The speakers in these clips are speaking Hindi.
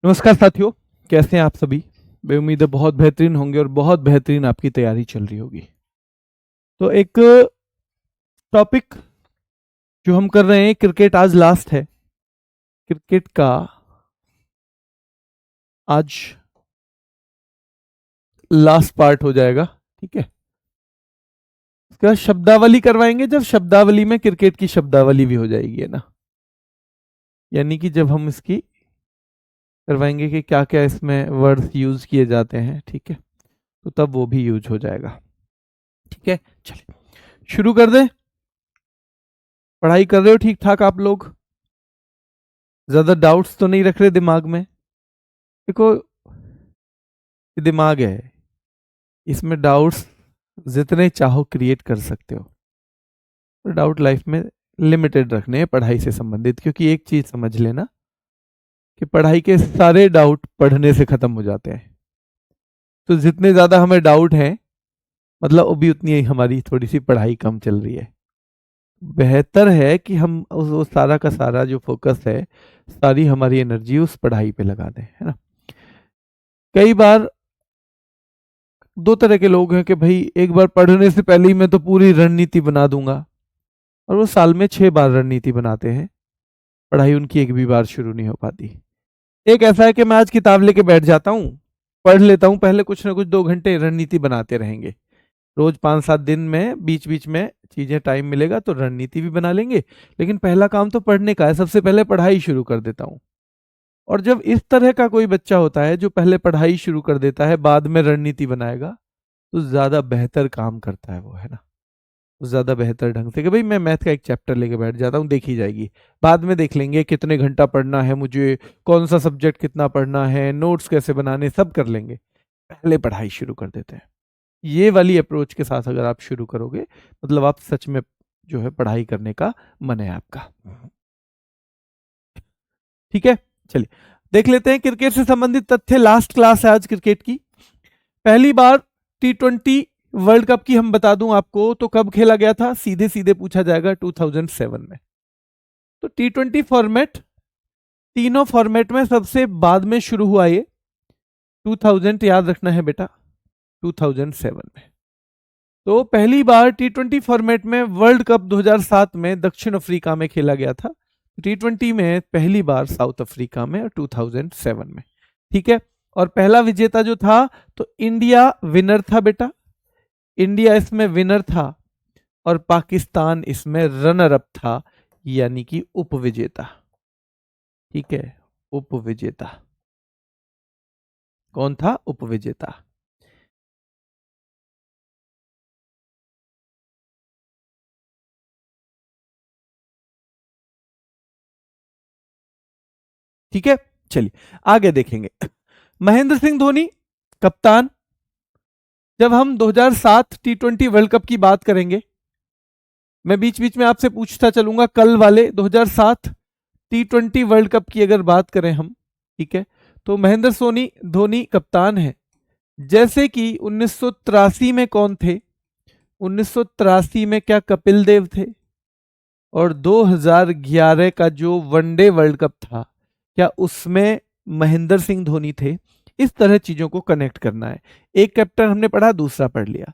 नमस्कार साथियों, कैसे हैं आप सभी। बेउम्मीद है बहुत बेहतरीन होंगे और बहुत बेहतरीन आपकी तैयारी चल रही होगी। तो एक टॉपिक जो हम कर रहे हैं, क्रिकेट आज लास्ट है। क्रिकेट का आज लास्ट पार्ट हो जाएगा, ठीक है। इसका शब्दावली करवाएंगे, जब शब्दावली में क्रिकेट की शब्दावली भी हो जाएगी, है ना। यानी कि जब हम इसकी करवाएंगे कि क्या क्या इसमें वर्ड्स यूज किए जाते हैं, ठीक है, तो तब वो भी यूज हो जाएगा, ठीक है। चलिए शुरू कर दें। पढ़ाई कर रहे हो ठीक ठाक आप लोग? ज्यादा डाउट्स तो नहीं रख रहे दिमाग में? देखो, ये दिमाग है, इसमें डाउट्स जितने चाहो क्रिएट कर सकते हो। तो डाउट लाइफ में लिमिटेड रखने हैं पढ़ाई से संबंधित, क्योंकि एक चीज समझ लेना कि पढ़ाई के सारे डाउट पढ़ने से खत्म हो जाते हैं। तो जितने ज्यादा हमें डाउट हैं, मतलब अभी उतनी ही हमारी थोड़ी सी पढ़ाई कम चल रही है। बेहतर है कि हम वो सारा का सारा जो फोकस है, सारी हमारी एनर्जी उस पढ़ाई पे लगा दें, है ना। कई बार दो तरह के लोग हैं कि भाई एक बार पढ़ने से पहले ही मैं तो पूरी रणनीति बना दूंगा, और वो साल में 6 बार रणनीति बनाते हैं, पढ़ाई उनकी एक भी बार शुरू नहीं हो पाती। एक ऐसा है कि मैं आज किताब लेके बैठ जाता हूँ, पढ़ लेता हूँ, पहले कुछ ना कुछ 2 घंटे रणनीति बनाते रहेंगे। रोज 5-7 दिन में बीच बीच में चीजें टाइम मिलेगा तो रणनीति भी बना लेंगे, लेकिन पहला काम तो पढ़ने का है, सबसे पहले पढ़ाई शुरू कर देता हूँ। और जब इस तरह का कोई बच्चा होता है जो पहले पढ़ाई शुरू कर देता है, बाद में रणनीति बनाएगा, तो ज्यादा बेहतर काम करता है वो, है ना। ज्यादा बेहतर ढंग से कि भाई मैं मैथ का एक चैप्टर लेके बैठ जाता हूँ, देखी जाएगी, बाद में देख लेंगे कितने घंटा पढ़ना है मुझे, कौन सा सब्जेक्ट कितना पढ़ना है, नोट्स कैसे बनाने, सब कर लेंगे। पहले पढ़ाई शुरू कर देते हैं। ये वाली अप्रोच के साथ अगर आप शुरू करोगे, मतलब आप सच में जो है पढ़ाई करने का मन है आपका, ठीक है। चलिए देख लेते हैं क्रिकेट से संबंधित तथ्य। लास्ट क्लास है आज क्रिकेट की। पहली बार T20 वर्ल्ड कप की हम बता दूं आपको, तो कब खेला गया था, सीधे सीधे पूछा जाएगा, 2007 में। तो T20 फॉर्मेट, तीनों फॉर्मेट में सबसे बाद में शुरू हुआ ये 2000, याद रखना है बेटा, 2007 में। तो पहली बार T20 फॉर्मेट में वर्ल्ड कप 2007 में दक्षिण अफ्रीका में खेला गया था। T20 में पहली बार साउथ अफ्रीका में, 2007 में, ठीक है। और पहला विजेता जो था, तो इंडिया विनर था बेटा, इंडिया इसमें विनर था, और पाकिस्तान इसमें रनर अप था, यानी कि उपविजेता, ठीक है। उपविजेता कौन था? उपविजेता। ठीक है, चलिए आगे देखेंगे। महेंद्र सिंह धोनी कप्तान। जब हम 2007 T20 वर्ल्ड कप की बात करेंगे, मैं बीच बीच में आपसे पूछता चलूंगा, कल वाले 2007 T20 वर्ल्ड कप की अगर बात करें हम, ठीक है, तो महेंद्र धोनी कप्तान है। जैसे कि 1983 में कौन थे? 1983 में क्या कपिल देव थे? और 2011 का जो वनडे वर्ल्ड कप था, क्या उसमें महेंद्र सिंह धोनी थे? इस तरह चीजों को कनेक्ट करना है। एक कैप्टन हमने पढ़ा, दूसरा पढ़ लिया।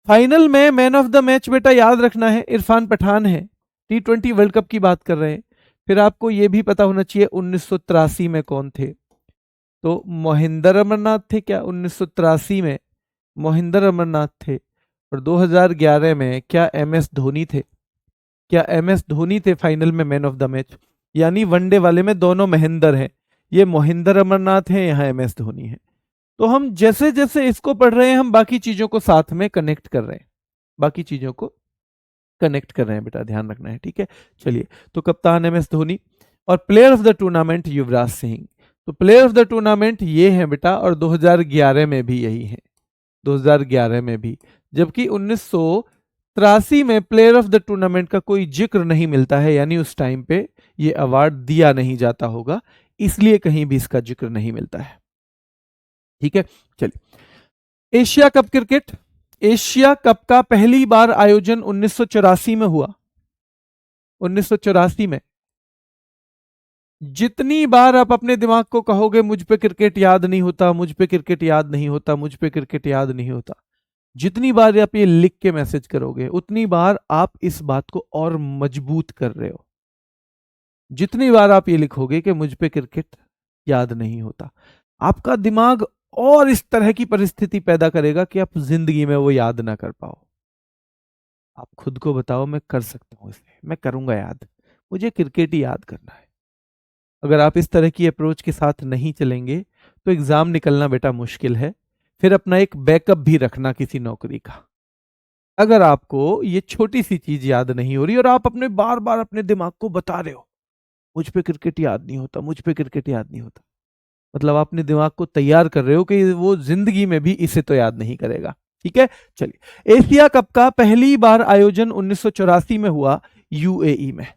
फाइनल में मैन ऑफ द मैच बेटा याद रखना है, इरफान पठान है। T20 वर्ल्ड कप की बात कर रहे हैं। फिर आपको यह भी पता होना चाहिए 1983 में कौन थे। तो मोहिंदर अमरनाथ थे क्या 1983 में? मोहिंदर अमरनाथ थे। और 2011 में क्या MS धोनी थे? क्या MS धोनी थे फाइनल में मैन ऑफ द मैच? यानी वनडे वाले में दोनों महेंद्र हैं, ये मोहिंदर अमरनाथ है, यहाँ MS धोनी है। तो हम जैसे जैसे इसको पढ़ रहे हैं, हम बाकी चीजों को साथ में कनेक्ट कर रहे हैं, बाकी चीजों को कनेक्ट कर रहे हैं बेटा, ध्यान रखना है, ठीक है। चलिए, तो कप्तान MS धोनी, और player of the tournament Yuvraj Singh. तो प्लेयर ऑफ द टूर्नामेंट ये है बेटा, और 2011 में भी यही है, 2011 में भी। जबकि 1983 में प्लेयर ऑफ द टूर्नामेंट का कोई जिक्र नहीं मिलता है, यानी उस टाइम पे ये अवार्ड दिया नहीं जाता होगा, इसलिए कहीं भी इसका जिक्र नहीं मिलता है, ठीक है। चलिए, Asia cup cricket. Asia cup का पहली बार आयोजन 1984 में हुआ, 1984 में। जितनी बार आप अपने दिमाग को कहोगे मुझ पे क्रिकेट याद नहीं होता, मुझ पे क्रिकेट याद नहीं होता, मुझ पे क्रिकेट याद नहीं होता, जितनी बार आप ये लिख के मैसेज करोगे उतनी बार आप इस बात को और मजबूत कर रहे हो। जितनी बार आप ये लिखोगे कि मुझ पे क्रिकेट याद नहीं होता, आपका दिमाग और इस तरह की परिस्थिति पैदा करेगा कि आप जिंदगी में वो याद ना कर पाओ। आप खुद को बताओ मैं कर सकता हूं, इसे मैं करूंगा याद, मुझे क्रिकेट ही याद करना है। अगर आप इस तरह की अप्रोच के साथ नहीं चलेंगे तो एग्जाम निकलना बेटा मुश्किल है। फिर अपना एक बैकअप भी रखना किसी नौकरी का। अगर आपको ये छोटी सी चीज याद नहीं हो रही और आप अपने बार बार अपने दिमाग को बता रहे हो मुझ पे क्रिकेट याद नहीं होता, मुझ पे क्रिकेट याद नहीं होता, मतलब आपने दिमाग को तैयार कर रहे हो कि वो जिंदगी में भी इसे तो याद नहीं करेगा। ठीक है, चलिए। एशिया कप का पहली बार आयोजन 1984 में हुआ यूएई में।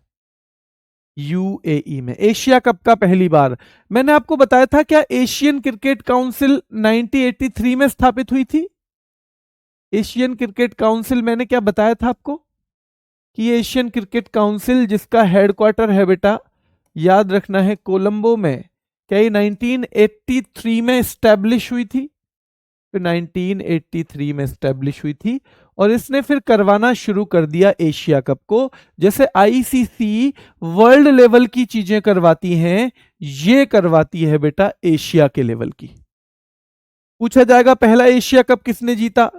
यूएई में एशिया कप का पहली बार, मैंने आपको बताया था क्या एशियन क्रिकेट काउंसिल 1983 में स्थापित हुई थी। एशियन क्रिकेट काउंसिल मैंने क्या बताया था आपको कि ये एशियन क्रिकेट काउंसिल जिसका हेडक्वार्टर है बेटा, याद रखना है, कोलंबो में, क्या ये 1983 में स्टैब्लिश हुई थी। फिर 1983 में स्टैब्लिश हुई थी और इसने फिर करवाना शुरू कर दिया एशिया कप को। जैसे आईसीसी वर्ल्ड लेवल की चीजें करवाती हैं, ये करवाती है बेटा एशिया के लेवल की। पूछा जाएगा पहला एशिया कप किसने जीता,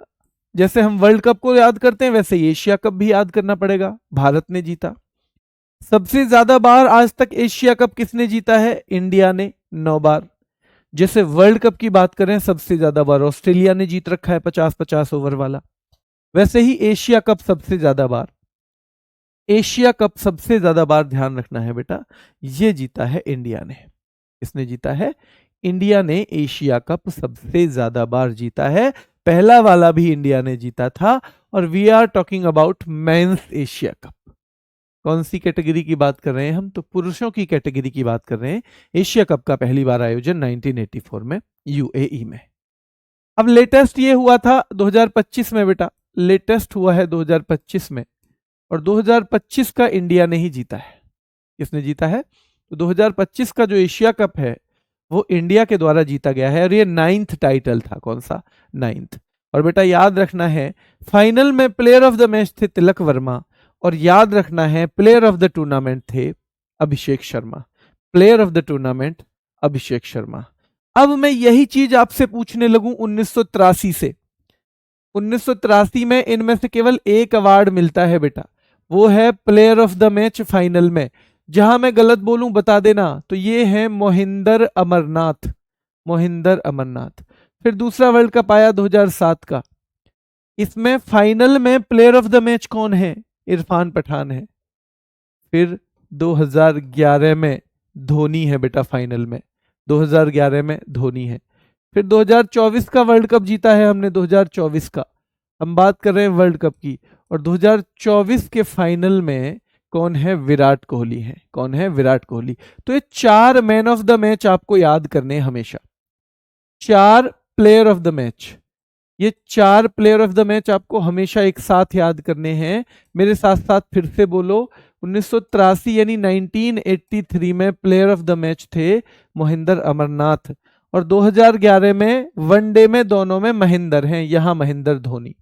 जैसे हम वर्ल्ड कप को याद करते हैं वैसे ही एशिया कप भी याद करना पड़ेगा, भारत ने जीता। सबसे ज्यादा बार आज तक एशिया कप किसने जीता है, इंडिया ने 9 बार। जैसे वर्ल्ड कप की बात करें सबसे ज्यादा बार ऑस्ट्रेलिया ने जीत रखा है 50-50 ओवर वाला, वैसे ही एशिया कप सबसे ज्यादा बार, एशिया कप सबसे ज्यादा बार ध्यान रखना है बेटा, ये जीता है इंडिया ने। किसने जीता है, इंडिया ने एशिया कप सबसे ज्यादा बार जीता है। पहला वाला भी इंडिया ने जीता था। और we are talking about men's Asia cup. कौन सी कैटेगरी की बात कर रहे हैं हम, तो पुरुषों की कैटेगरी की बात कर रहे हैं। एशिया कप का पहली बार आयोजन 1984 में यूएई में। अब लेटेस्ट ये हुआ था 2025 में बेटा, लेटेस्ट हुआ है 2025 में, और 2025 का इंडिया ने ही जीता है। किसने जीता है, तो 2025 का जो एशिया कप है वो इंडिया के द्वारा जीता गया है और ये 9th टाइटल था। कौन सा, 9th। और बेटा याद रखना है फाइनल में प्लेयर ऑफ द मैच थे तिलक वर्मा, और याद रखना है प्लेयर ऑफ द टूर्नामेंट थे Abhishek Sharma. Player of the tournament Abhishek Sharma. अब मैं यही चीज आपसे पूछने लगूं 1983 से। 1983 में इनमें से केवल एक अवार्ड मिलता है बेटा, वो है player of the match final में। जहां मैं गलत बोलूं बता देना, तो ये है मोहिंदर अमरनाथ, मोहिंदर अमरनाथ। फिर दूसरा वर्ल्ड कप आया 2007 का, इसमें फाइनल में प्लेयर ऑफ द मैच कौन है, इरफान पठान है। फिर 2011 में धोनी है बेटा फाइनल में, 2011 में धोनी है। फिर 2024 का वर्ल्ड कप जीता है हमने, 2024 का हम बात कर रहे हैं वर्ल्ड कप की, और 2024 के फाइनल में कौन है, विराट कोहली है। कौन है, विराट कोहली। तो ये 4 मैन ऑफ द मैच आपको याद करने हैं हमेशा, 4 प्लेयर ऑफ द मैच, ये 4 प्लेयर ऑफ द मैच आपको हमेशा एक साथ याद करने हैं। मेरे साथ साथ फिर से बोलो, 1983 यानी 1983 में प्लेयर ऑफ द मैच थे मोहिंदर अमरनाथ, और 2011 में वनडे में दोनों में महेंद्र हैं, यहां महेंद्र धोनी।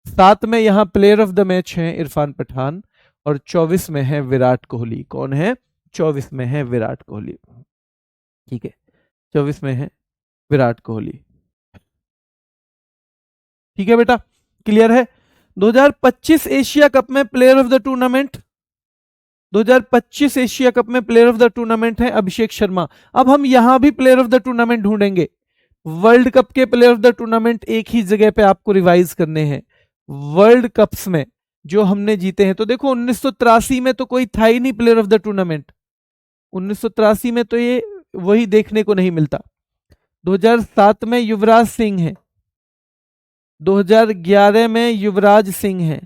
7 में यहां प्लेयर ऑफ द मैच हैं इरफान पठान, और 24 में है विराट कोहली। कौन है, 24 में है विराट कोहली। ठीक है, 24 में है विराट कोहली। ठीक है बेटा, क्लियर है। 2025 एशिया कप में player of the tournament, 2025 Asia cup में प्लेयर ऑफ द टूर्नामेंट है अभिषेक शर्मा। अब हम यहां भी प्लेयर ऑफ द टूर्नामेंट ढूंढेंगे। वर्ल्ड कप के प्लेयर ऑफ द टूर्नामेंट एक ही जगह पे आपको रिवाइज करने हैं, वर्ल्ड कप्स में जो हमने जीते हैं। तो देखो 1983 में तो कोई था ही नहीं प्लेयर ऑफ द टूर्नामेंट, 1983 में तो ये वही देखने को नहीं मिलता। 2007 में युवराज सिंह है, 2011 में युवराज सिंह है,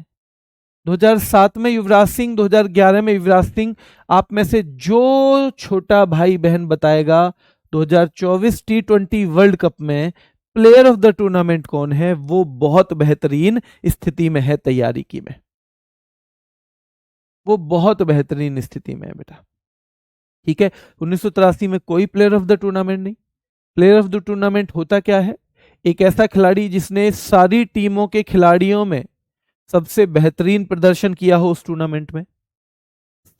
2007 में युवराज सिंह, 2011 में युवराज सिंह। आप में से जो छोटा भाई बहन बताएगा 2024 T20 वर्ल्ड कप में प्लेयर ऑफ द टूर्नामेंट कौन है, वो बहुत बेहतरीन स्थिति में है तैयारी की में, वो बहुत बेहतरीन स्थिति में है बेटा। ठीक है। 1983 में कोई प्लेयर ऑफ द टूर्नामेंट नहीं। प्लेयर ऑफ द टूर्नामेंट होता क्या है? एक ऐसा खिलाड़ी जिसने सारी टीमों के खिलाड़ियों में सबसे बेहतरीन प्रदर्शन किया हो उस टूर्नामेंट में।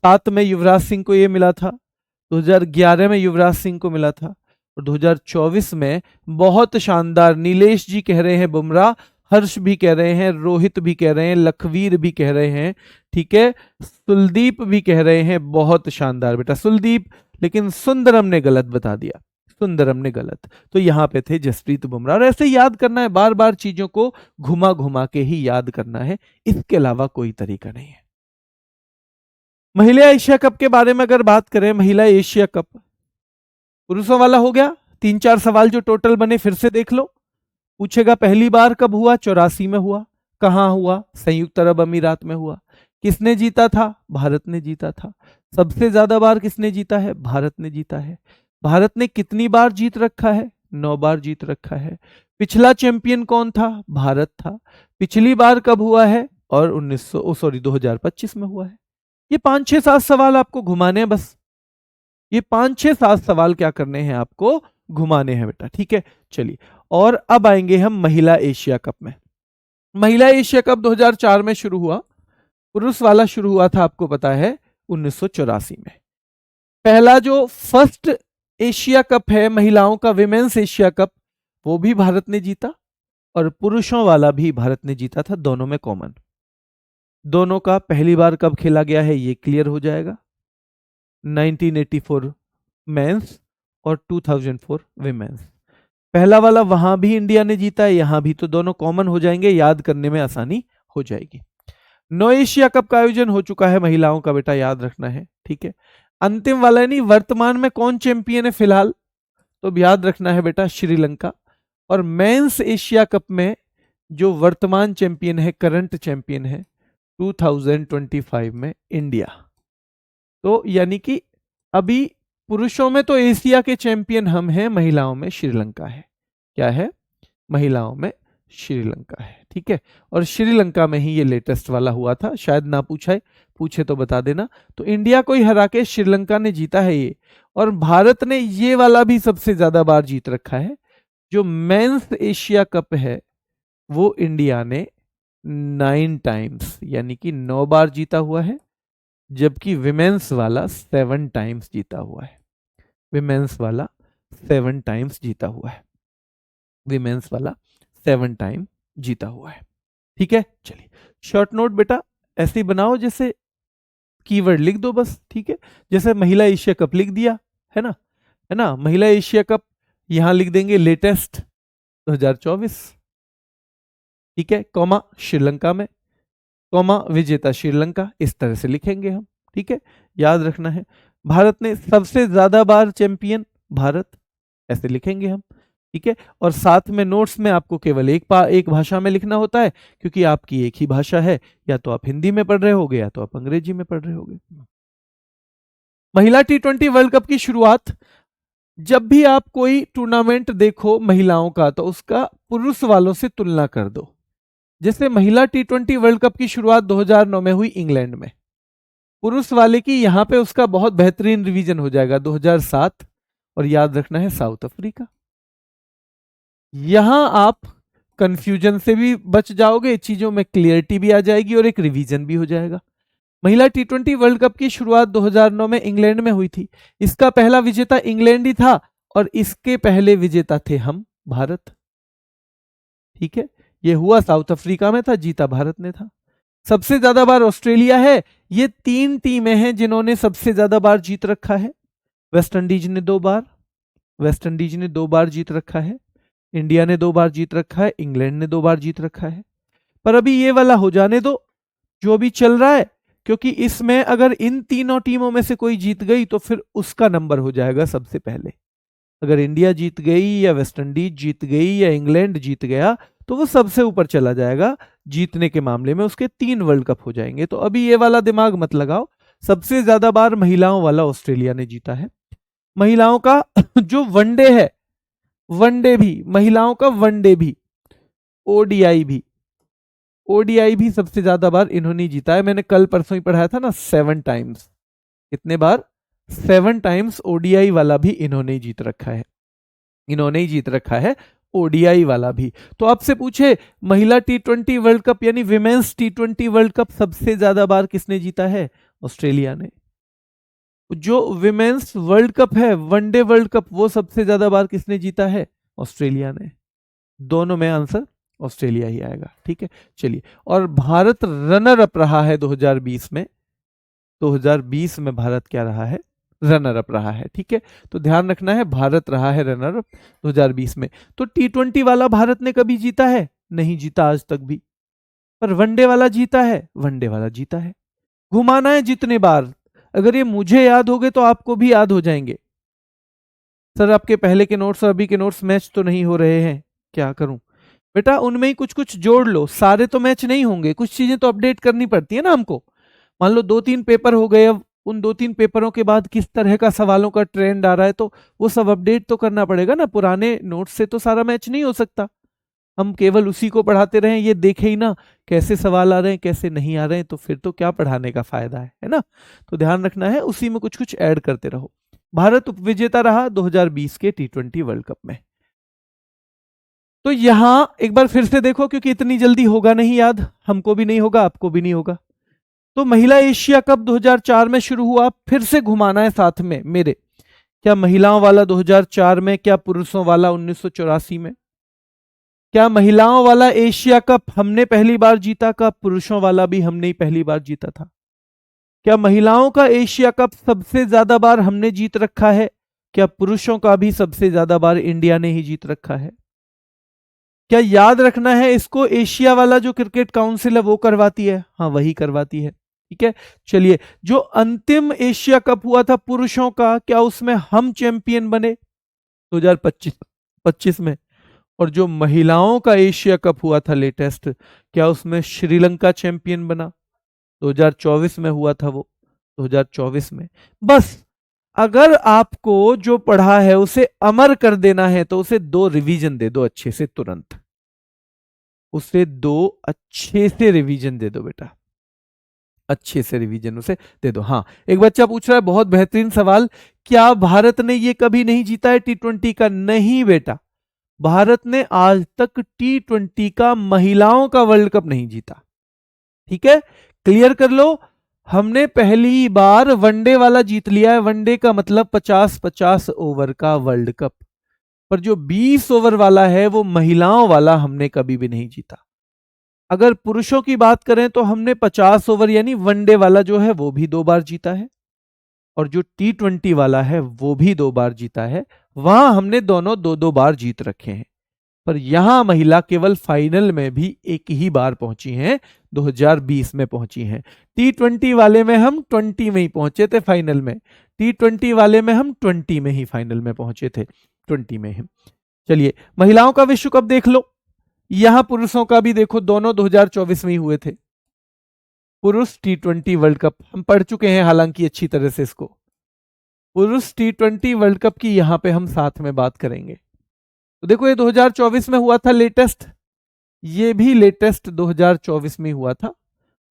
7 में युवराज सिंह को यह मिला था, 2011 में युवराज सिंह को मिला था, और 2024 में बहुत शानदार, नीलेश जी कह रहे हैं बुमराह, हर्ष भी कह रहे हैं, रोहित भी कह रहे हैं, लखवीर भी कह रहे हैं, ठीक है, सुलदीप भी कह रहे हैं बहुत शानदार बेटा सुलदीप, लेकिन सुंदरम ने गलत बता दिया, सुंदरम ने गलत। तो यहां पे थे जसप्रीत बुमराह। और ऐसे याद करना है, बार बार चीजों को घुमा घुमा के ही याद करना है, इसके अलावा कोई तरीका नहीं है। महिला एशिया कप के बारे में अगर बात करें, महिला एशिया कप पुरुषों वाला हो गया। 3-4 सवाल जो टोटल बने फिर से देख लो। पूछेगा पहली बार कब हुआ? 84 में हुआ। कहां हुआ? संयुक्त अरब अमीरात में हुआ। किसने जीता था? भारत ने जीता था। सबसे ज्यादा बार किसने जीता है? भारत ने जीता है। भारत ने कितनी बार जीत रखा है? 9 बार जीत रखा है। पिछला चैंपियन कौन था? भारत था। पिछली बार कब हुआ है? और 2025 में हुआ है। ये 5-6-7 सवाल आपको घुमाने हैं बस। ये 5-6-7 सवाल क्या करने हैं आपको? घुमाने हैं बेटा, ठीक है। चलिए, और अब आएंगे हम महिला एशिया कप में। महिला एशिया कप 2004 में शुरू हुआ। पुरुष वाला शुरू हुआ था, आपको पता है, 1984 में। पहला जो फर्स्ट एशिया कप है महिलाओं का, विमेंस एशिया कप, वो भी भारत ने जीता, और पुरुषों वाला भी भारत ने जीता था, दोनों में कॉमन। दोनों का पहली बार कब खेला गया है ये क्लियर हो जाएगा। 1984 मेंस और 2004 विमेंस। पहला वाला वहां भी इंडिया ने जीता है, यहां भी, तो दोनों कॉमन हो जाएंगे, याद करने में आसानी हो जाएगी। 9 एशिया कप का आयोजन हो चुका है महिलाओं का बेटा, याद रखना है, ठीक है। अंतिम वाला नहीं, वर्तमान में कौन चैंपियन है फिलहाल? तो याद रखना है बेटा, श्रीलंका। और मेंस एशिया कप में जो वर्तमान चैंपियन है, करंट चैंपियन है 2025 में इंडिया। तो यानी कि अभी पुरुषों में तो एशिया के चैंपियन हम हैं, महिलाओं में श्रीलंका है। क्या है? महिलाओं में श्रीलंका है, ठीक है। और श्रीलंका में ही ये लेटेस्ट वाला हुआ था, शायद ना पूछे तो बता देना। तो इंडिया को ही हरा के श्रीलंका ने जीता है ये। और भारत ने ये वाला भी सबसे ज्यादा बार जीत रखा है। जो मेंस एशिया कप है वो इंडिया ने 9 टाइम्स, यानी कि 9 बार जीता हुआ है, जबकि विमेंस वाला 7 टाइम्स जीता हुआ है। विमेंस वाला 7 टाइम्स जीता हुआ है। विमेंस वाला 7 टाइम जीता हुआ है, ठीक है। चलिए, शॉर्ट नोट बेटा ऐसे ही बनाओ, जैसे कीवर्ड लिख दो बस, ठीक है। जैसे महिला एशिया कप लिख दिया है ना, महिला एशिया कप यहां लिख देंगे लेटेस्ट 2024, ठीक है, कॉमा श्रीलंका में, कॉमा विजेता श्रीलंका, इस तरह से लिखेंगे हम, ठीक है। याद रखना है, भारत ने सबसे ज्यादा बार चैंपियन भारत, ऐसे लिखेंगे हम, ठीक है। और साथ में नोट्स में आपको केवल एक भाषा में लिखना होता है, क्योंकि आपकी एक ही भाषा है, या तो आप हिंदी में पढ़ रहे होगे या तो आप अंग्रेजी में पढ़ रहे होगे। महिला T20 वर्ल्ड कप की शुरुआत, जब भी आप कोई टूर्नामेंट देखो महिलाओं का, तो उसका पुरुष वालों से तुलना कर दो। जैसे महिला T20 वर्ल्ड कप की शुरुआत 2009 में हुई इंग्लैंड में, पुरुष वाले की यहां पे उसका बहुत बेहतरीन रिवीजन हो जाएगा 2007, और याद रखना है साउथ अफ्रीका। यहां आप कंफ्यूजन से भी बच जाओगे, चीजों में क्लियरिटी भी आ जाएगी और एक रिवीजन भी हो जाएगा। महिला T20 वर्ल्ड कप की शुरुआत 2009 में इंग्लैंड में हुई थी। इसका पहला विजेता इंग्लैंड ही था, और इसके पहले विजेता थे हम, भारत, ठीक है। ये हुआ साउथ अफ्रीका में था, जीता भारत ने था। सबसे ज्यादा बार ऑस्ट्रेलिया है। ये 3 टीमें हैं जिन्होंने सबसे ज्यादा बार जीत रखा है। वेस्ट इंडीज ने 2 बार, वेस्ट इंडीज ने 2 बार जीत रखा है। इंडिया ने 2 बार जीत रखा है। इंग्लैंड ने 2 बार जीत रखा है। पर अभी ये वाला हो जाने दो जो अभी चल रहा है, क्योंकि इसमें अगर इन तीनों टीमों में से कोई जीत गई तो फिर उसका नंबर हो जाएगा सबसे पहले। अगर इंडिया जीत गई, या वेस्ट इंडीज जीत गई, या इंग्लैंड जीत गया, तो वो सबसे ऊपर चला जाएगा जीतने के मामले में, उसके 3 वर्ल्ड कप हो जाएंगे। तो अभी ये वाला दिमाग मत लगाओ। सबसे ज्यादा बार महिलाओं वाला ऑस्ट्रेलिया ने जीता है। महिलाओं का जो वनडे है, वनडे भी, महिलाओं का वनडे भी, ओडीआई भी सबसे ज्यादा बार इन्होंने जीता है। मैंने कल परसों ही पढ़ाया था ना, 7 टाइम्स। कितने बार? 7 टाइम्स ओडीआई वाला भी इन्होंने ही जीत रखा है, इन्होंने ही जीत रखा है ओडीआई वाला भी। तो आपसे पूछे महिला T20 वर्ल्ड कप यानी विमेंस T20 वर्ल्ड कप सबसे ज्यादा बार किसने जीता है? ऑस्ट्रेलिया ने। जो विमेंस वर्ल्ड कप है, वनडे वर्ल्ड कप, वो सबसे ज्यादा बार किसने जीता है? ऑस्ट्रेलिया ने। दोनों में आंसर ऑस्ट्रेलिया ही आएगा, ठीक है। चलिए, और भारत रनर अप रहा है 2020 में। 2020 में भारत क्या रहा है? रनर अप रहा है, ठीक है। तो ध्यान रखना है, भारत रहा है रनर अप 2020 में। तो T20 वाला भारत ने कभी जीता है? नहीं जीता आज तक भी। पर वनडे वाला जीता है, वनडे वाला जीता है। घुमाना है जितने बार, अगर ये मुझे याद हो गए तो आपको भी याद हो जाएंगे। सर आपके पहले के नोट्स और अभी के नोट्स मैच तो नहीं हो रहे हैं, क्या करूं? बेटा उनमें ही कुछ कुछ जोड़ लो, सारे तो मैच नहीं होंगे, कुछ चीजें तो अपडेट करनी पड़ती है ना हमको। मान लो 2-3 पेपर हो गए, अब उन 2-3 पेपरों के बाद किस तरह का सवालों का ट्रेंड आ रहा है, तो वो सब अपडेट तो करना पड़ेगा ना। पुराने नोट्स से तो सारा मैच नहीं हो सकता, हम केवल उसी को पढ़ाते रहें, ये देखे ही ना कैसे सवाल आ रहे हैं कैसे नहीं आ रहे हैं, तो फिर तो क्या पढ़ाने का फायदा है ना। तो ध्यान रखना है, उसी में कुछ कुछ ऐड करते रहो। भारत उपविजेता रहा 2020 के T20 वर्ल्ड कप में। तो यहां एक बार फिर से देखो, क्योंकि इतनी जल्दी होगा नहीं याद, हमको भी नहीं होगा, आपको भी नहीं होगा। तो महिला एशिया कप 2004 में शुरू हुआ, फिर से घुमाना है साथ में मेरे। क्या महिलाओं वाला 2004 में, क्या पुरुषों वाला 1984 में? क्या महिलाओं वाला एशिया कप हमने पहली बार जीता, का पुरुषों वाला भी हमने ही पहली बार जीता था? क्या महिलाओं का एशिया कप सबसे ज्यादा बार हमने जीत रखा है? क्या पुरुषों का भी सबसे ज्यादा बार इंडिया ने ही जीत रखा है? क्या याद रखना है इसको, एशिया वाला जो क्रिकेट काउंसिल है वो करवाती है? हाँ वही करवाती है, ठीक है। चलिए, जो अंतिम एशिया कप हुआ था पुरुषों का, क्या उसमें हम चैंपियन बने 2025 में? और जो महिलाओं का एशिया कप हुआ था लेटेस्ट, क्या उसमें श्रीलंका चैंपियन बना? 2024 में हुआ था वो, 2024 में। बस अगर आपको जो पढ़ा है उसे अमर कर देना है तो उसे 2 रिवीजन दे दो अच्छे से, तुरंत उसे 2 अच्छे से रिवीजन दे दो बेटा, अच्छे से रिवीजन उसे दे दो। हाँ, एक बच्चा पूछ रहा है बहुत बेहतरीन सवाल, क्या भारत ने ये कभी नहीं जीता है T20 का? नहीं बेटा, भारत ने आज तक T20 का महिलाओं का वर्ल्ड कप नहीं जीता, ठीक है। क्लियर कर लो, हमने पहली बार वनडे वाला जीत लिया है, वनडे का मतलब 50-50 ओवर का वर्ल्ड कप। पर जो 20 ओवर वाला है वो महिलाओं वाला हमने कभी भी नहीं जीता। अगर पुरुषों की बात करें तो हमने 50 ओवर यानी वनडे वाला जो है वो भी 2 बार जीता है, और जो T20 वाला है वो भी 2 बार जीता है। वहां हमने दोनों 2-2 बार जीत रखे हैं। पर यहां महिला केवल फाइनल में भी एक ही बार पहुंची हैं, 2020 में पहुंची हैं। T20 वाले में हम 20 में ही पहुंचे थे फाइनल में, T20 वाले में हम 20 में ही फाइनल में पहुंचे थे, 20 में ही। चलिए, महिलाओं का विश्व कप देख लो, यहां पुरुषों का भी देखो, दोनों 2024 में ही हुए थे। पुरुष T20 वर्ल्ड कप हम पढ़ चुके हैं हालांकि अच्छी तरह से इसको, पुरुष T20 वर्ल्ड कप की यहां पे हम साथ में बात करेंगे। तो देखो ये 2024 में हुआ था लेटेस्ट, ये भी लेटेस्ट 2024 में हुआ था।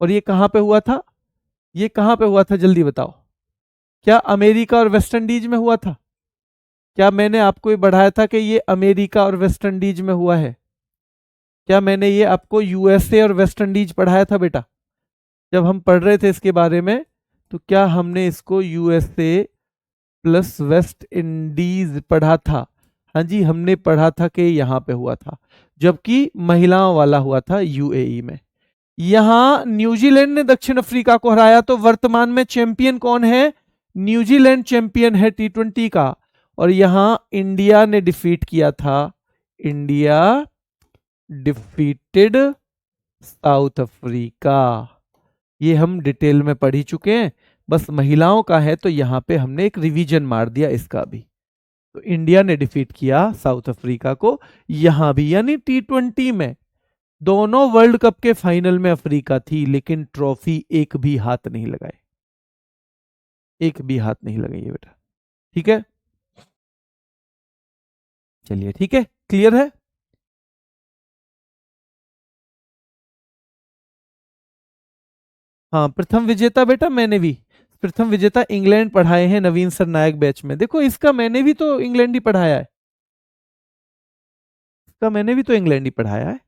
और ये कहां पे हुआ था? ये कहां पे हुआ था जल्दी बताओ? क्या अमेरिका और वेस्ट इंडीज में हुआ था? क्या मैंने आपको ये बढ़ाया था कि ये अमेरिका और वेस्ट इंडीज में हुआ है? क्या मैंने ये आपको यूएसए और वेस्ट इंडीज पढ़ाया था बेटा? जब हम पढ़ रहे थे इसके बारे में, तो क्या हमने इसको यूएसए प्लस वेस्ट इंडीज पढ़ा था? हाँ जी, हमने पढ़ा था कि यहां पे हुआ था, जबकि महिलाओं वाला हुआ था यूएई में। यहां न्यूजीलैंड ने दक्षिण अफ्रीका को हराया, तो वर्तमान में चैंपियन कौन है? न्यूजीलैंड चैंपियन है T20 का। और यहां इंडिया ने डिफीट किया था, इंडिया डिफीटेड साउथ अफ्रीका। ये हम डिटेल में पढ़ ही चुके हैं, बस महिलाओं का है तो यहां पे हमने एक रिवीजन मार दिया इसका भी। तो इंडिया ने डिफीट किया साउथ अफ्रीका को यहां भी, यानी T20 में दोनों वर्ल्ड कप के फाइनल में अफ्रीका थी, लेकिन ट्रॉफी एक भी हाथ नहीं लगाए, एक भी हाथ नहीं लगाई है बेटा, ठीक है। चलिए ठीक है, क्लियर है। हाँ, प्रथम विजेता बेटा मैंने भी प्रथम विजेता इंग्लैंड पढ़ाए हैं नवीन सरनायक बैच में। देखो इसका मैंने भी तो इंग्लैंड ही पढ़ाया है, इसका मैंने भी तो इंग्लैंड ही पढ़ाया है,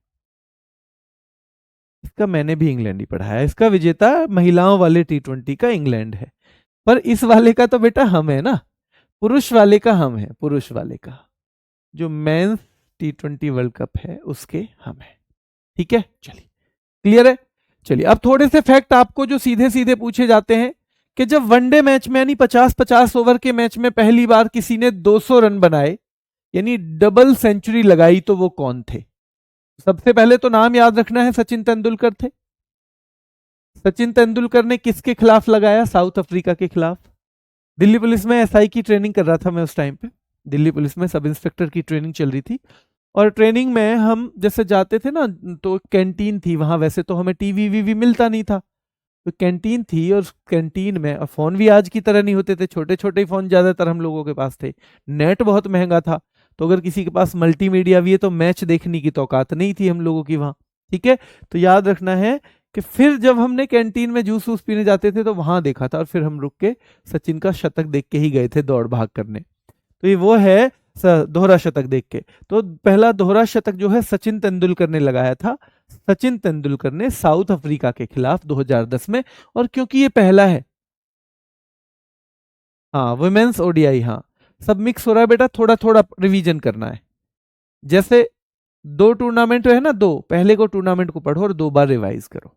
इसका मैंने भी इंग्लैंड ही पढ़ाया है। इसका विजेता महिलाओं वाले T20 का इंग्लैंड है, पर इस वाले का तो बेटा हम है ना, पुरुष वाले का हम है, पुरुष वाले का जो मेंस T20 वर्ल्ड कप है उसके हम है। ठीक है, चलिए क्लियर है। चलिए अब थोड़े से फैक्ट आपको जो सीधे सीधे पूछे जाते हैं कि जब वनडे मैच में यानी 50-50 ओवर के मैच में पहली बार किसी ने 200 रन बनाए यानी डबल सेंचुरी लगाई तो वो कौन थे? सबसे पहले तो नाम याद रखना है, सचिन तेंदुलकर थे। सचिन तेंदुलकर ने किसके खिलाफ लगाया? साउथ अफ्रीका के खिलाफ। दिल्ली पुलिस में एसआई की ट्रेनिंग कर रहा था मैं उस टाइम पे, दिल्ली पुलिस में सब इंस्पेक्टर की ट्रेनिंग चल रही थी, और ट्रेनिंग में हम जैसे जाते थे ना तो कैंटीन थी वहां, वैसे तो हमें टीवी वीवी मिलता नहीं था, तो कैंटीन थी और कैंटीन में, और फोन भी आज की तरह नहीं होते थे, छोटे छोटे फोन ज्यादातर हम लोगों के पास थे, नेट बहुत महंगा था, तो अगर किसी के पास मल्टीमीडिया भी है तो मैच देखने की तो औकात नहीं थी हम लोगों की वहां। ठीक है, तो याद रखना है कि फिर जब हमने कैंटीन में जूस वूस पीने जाते थे तो वहां देखा था, और फिर हम रुक के सचिन का शतक देख के ही गए थे दौड़ भाग करने। तो ये वो है दोहरा शतक देख के। तो पहला दोहरा शतक जो है सचिन तेंदुलकर ने लगाया था, सचिन तेंदुलकर ने साउथ अफ्रीका के खिलाफ 2010 में, और क्योंकि ये पहला है, हाँ वुमेन्स ओडीआई, हाँ सब मिक्स हो रहा है बेटा, थोड़ा थोड़ा रिवीजन करना है। जैसे दो टूर्नामेंट है ना, दो पहले को टूर्नामेंट को पढ़ो और दो बार रिवाइज करो,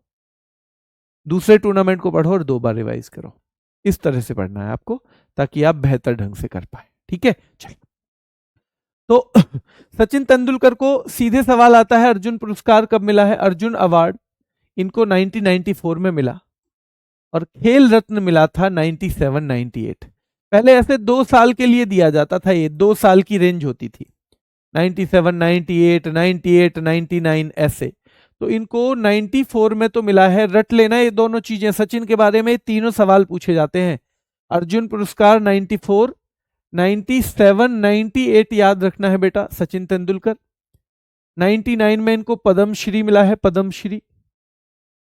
दूसरे टूर्नामेंट को पढ़ो और दो बार रिवाइज करो, इस तरह से पढ़ना है आपको ताकि आप बेहतर ढंग से कर पाए। ठीक है, चलिए तो सचिन तेंदुलकर को सीधे सवाल आता है अर्जुन पुरस्कार कब मिला है? अर्जुन अवार्ड इनको 1994 में मिला, और खेल रत्न मिला था 97-98। पहले ऐसे 2 साल के लिए दिया जाता था, ये 2 साल की रेंज होती थी, 97, 98, 98, 99 ऐसे। तो इनको 94 में तो मिला है, रट लेना ये दोनों चीजें, सचिन के बारे में तीनों सवाल पूछे जाते हैं। अर्जुन पुरस्कार 94, 97, 98 याद रखना है बेटा सचिन तेंदुलकर। 99 में इनको पद्म श्री मिला है, पद्म श्री।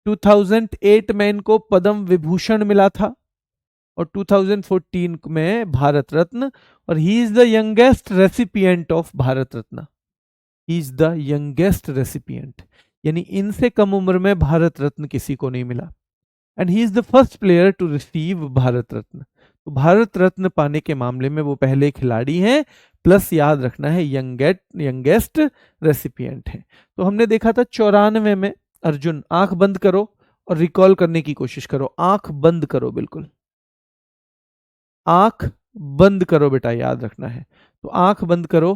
2008 में इनको पद्म विभूषण मिला था, और 2014 में भारत रत्न, और ही is the youngest recipient of Bharat Ratna, he is the youngest recipient, यानी इनसे कम उम्र में भारत रत्न किसी को नहीं मिला, and he is the first player to receive Bharat Ratna. तो भारत रत्न पाने के मामले में वो पहले खिलाड़ी हैं, प्लस याद रखना है यंगेस्ट रेसिपिएंट है। तो हमने देखा था 94 में अर्जुन, आंख बंद करो और रिकॉल करने की कोशिश करो, आंख बंद करो, बिल्कुल आंख बंद करो बेटा, याद रखना है। तो आंख बंद करो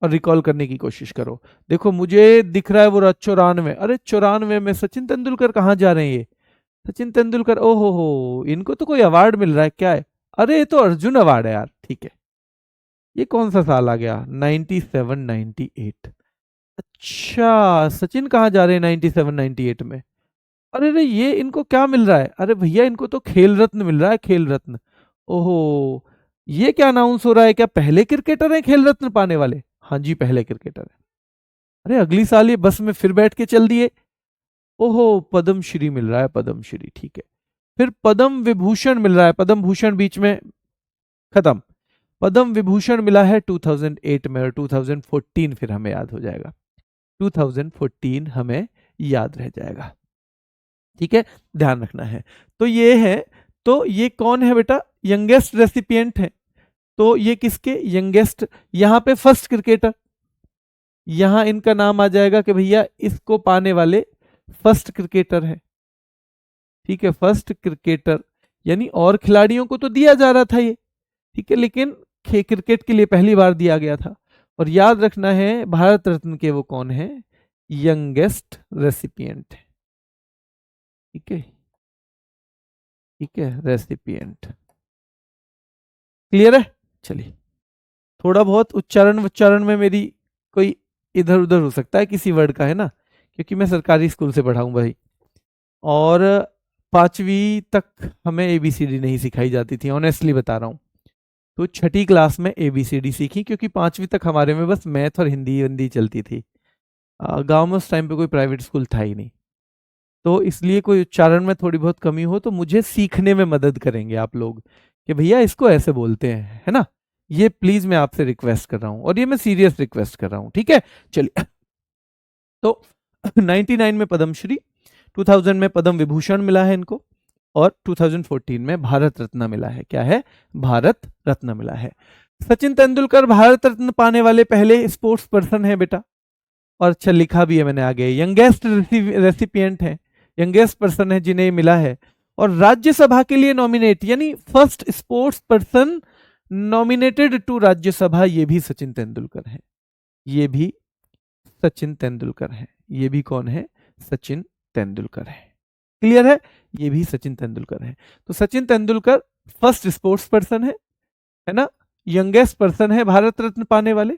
और रिकॉल करने की कोशिश करो। देखो मुझे दिख रहा है वो 94, अरे 94 में सचिन तेंदुलकर कहाँ जा रहे हैं ये? सचिन तेंदुलकर, ओहो हो, इनको तो कोई अवार्ड मिल रहा है क्या है? अरे ये तो अर्जुन अवार्ड है यार। ठीक है, ये कौन सा साल आ गया? 97, 98। अच्छा सचिन कहाँ जा रहे हैं 97, 98 में? अरे रे ये इनको क्या मिल रहा है? अरे भैया इनको तो खेल रत्न मिल रहा है, खेल रत्न। ओहो, ये क्या अनाउंस हो रहा है? क्या पहले क्रिकेटर हैं खेल रत्न पाने वाले? हाँ जी पहले क्रिकेटर है। अरे अगली साल ये बस में फिर बैठ के चल दिए। ओहो, पद्म श्री मिल रहा है, पद्म श्री, ठीक है। फिर पद्म विभूषण मिल रहा है, पद्म भूषण बीच में खत्म। पद्म विभूषण मिला है 2008 में, और 2014 फिर हमें याद हो जाएगा, 2014 हमें याद रह जाएगा। ठीक है, ध्यान रखना है। तो ये है, तो ये कौन है बेटा? यंगेस्ट रेसिपिएंट है। तो ये किसके यंगेस्ट? यहां पे फर्स्ट क्रिकेटर, यहां इनका नाम आ जाएगा कि भैया इसको पाने वाले फर्स्ट क्रिकेटर है। ठीक है, फर्स्ट क्रिकेटर, यानी और खिलाड़ियों को तो दिया जा रहा था ये, ठीक है, लेकिन क्रिकेट के लिए पहली बार दिया गया था। और याद रखना है भारत रत्न के वो कौन है? यंगेस्ट रेसिपिएंट है। ठीक है, ठीक है, रेसिपिएंट। क्लियर है? चलिए, थोड़ा बहुत उच्चारण में मेरी कोई इधर उधर हो सकता है किसी वर्ड का, है ना, क्योंकि मैं सरकारी स्कूल से पढ़ा हूं भाई, और 5वीं तक हमें ABCD नहीं सिखाई जाती थी, ऑनेस्टली बता रहा हूं। तो 6ठी क्लास में ABCD सीखी, क्योंकि 5वीं तक हमारे में बस मैथ और हिंदी हिंदी चलती थी। गांव में उस टाइम पे कोई प्राइवेट स्कूल था ही नहीं। तो इसलिए कोई उच्चारण में थोड़ी बहुत कमी हो तो मुझे सीखने में मदद करेंगे आप लोग कि भैया इसको ऐसे बोलते हैं, है ना। ये प्लीज मैं आपसे रिक्वेस्ट कर रहा हूं, और ये मैं सीरियस रिक्वेस्ट कर रहा हूं, ठीक है। चलिए तो 99 में पद्मश्री, 2000 में पद्म विभूषण मिला है इनको, और 2014 में भारत रत्न मिला है। क्या है? भारत रत्न मिला है। सचिन तेंदुलकर भारत रत्न पाने वाले पहले स्पोर्ट्स पर्सन है बेटा, और अच्छा लिखा भी है मैंने आगे, यंगेस्ट रेसिपिएंट है, यंगेस्ट पर्सन है जिन्हें मिला है। और राज्यसभा के लिए नॉमिनेट, यानी first sports person nominated to Rajya Sabha, ये भी सचिन तेंदुलकर है। ये भी सचिन तेंदुलकर है। ये भी कौन है? सचिन तेंदुलकर है। क्लियर है? ये भी सचिन तेंदुलकर है। तो Sachin Tendulkar first sports person है ना, यंगेस्ट पर्सन है भारत रत्न पाने वाले।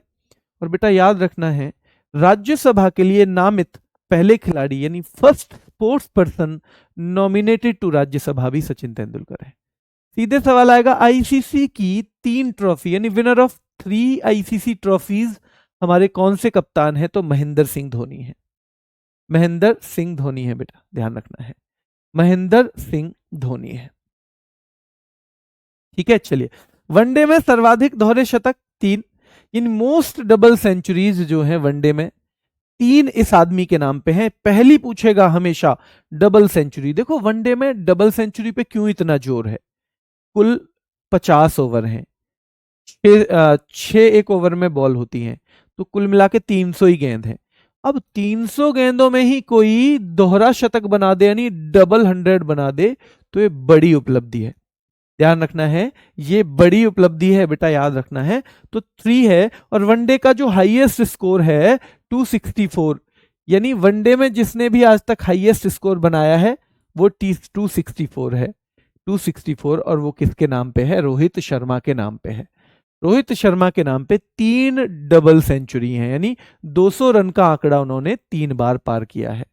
और बेटा याद रखना है, राज्यसभा के लिए नामित पहले खिलाड़ी यानी first sports person nominated to Rajya Sabha भी सचिन तेंदुलकर है। सीधे सवाल आएगा, आईसीसी की 3 ट्रॉफी यानी विनर ऑफ 3 आईसीसी ट्रॉफीज हमारे कौन से कप्तान है? तो महेंद्र सिंह धोनी है। महेंद्र सिंह धोनी है बेटा, ध्यान रखना है, महेंद्र सिंह धोनी है। ठीक है, चलिए वनडे में सर्वाधिक दोहरे शतक 3, इन मोस्ट डबल सेंचुरीज जो है वनडे में 3 इस आदमी के नाम पे हैं। पहली पूछेगा हमेशा डबल सेंचुरी। देखो वनडे में डबल सेंचुरी पे क्यों इतना जोर है? कुल 50 ओवर हैं, 6 एक ओवर में बॉल होती हैं, तो कुल मिला के 300 ही गेंद हैं। अब 300 गेंदों में ही कोई दोहरा शतक बना दे यानी डबल 100 बना दे, तो ये बड़ी उपलब्धि है। ध्यान रखना है, ये बड़ी उपलब्धि है बेटा, याद रखना है। तो 3 है, और वनडे का जो हाईएस्ट स्कोर है 264, यानी वनडे में जिसने भी आज तक हाईएस्ट स्कोर बनाया है वो 264 है, 264। और वो किसके नाम पे है? रोहित शर्मा के नाम पे है। रोहित शर्मा के नाम पे 3 डबल सेंचुरी है, यानी 200 रन का आंकड़ा उन्होंने 3 बार पार किया है।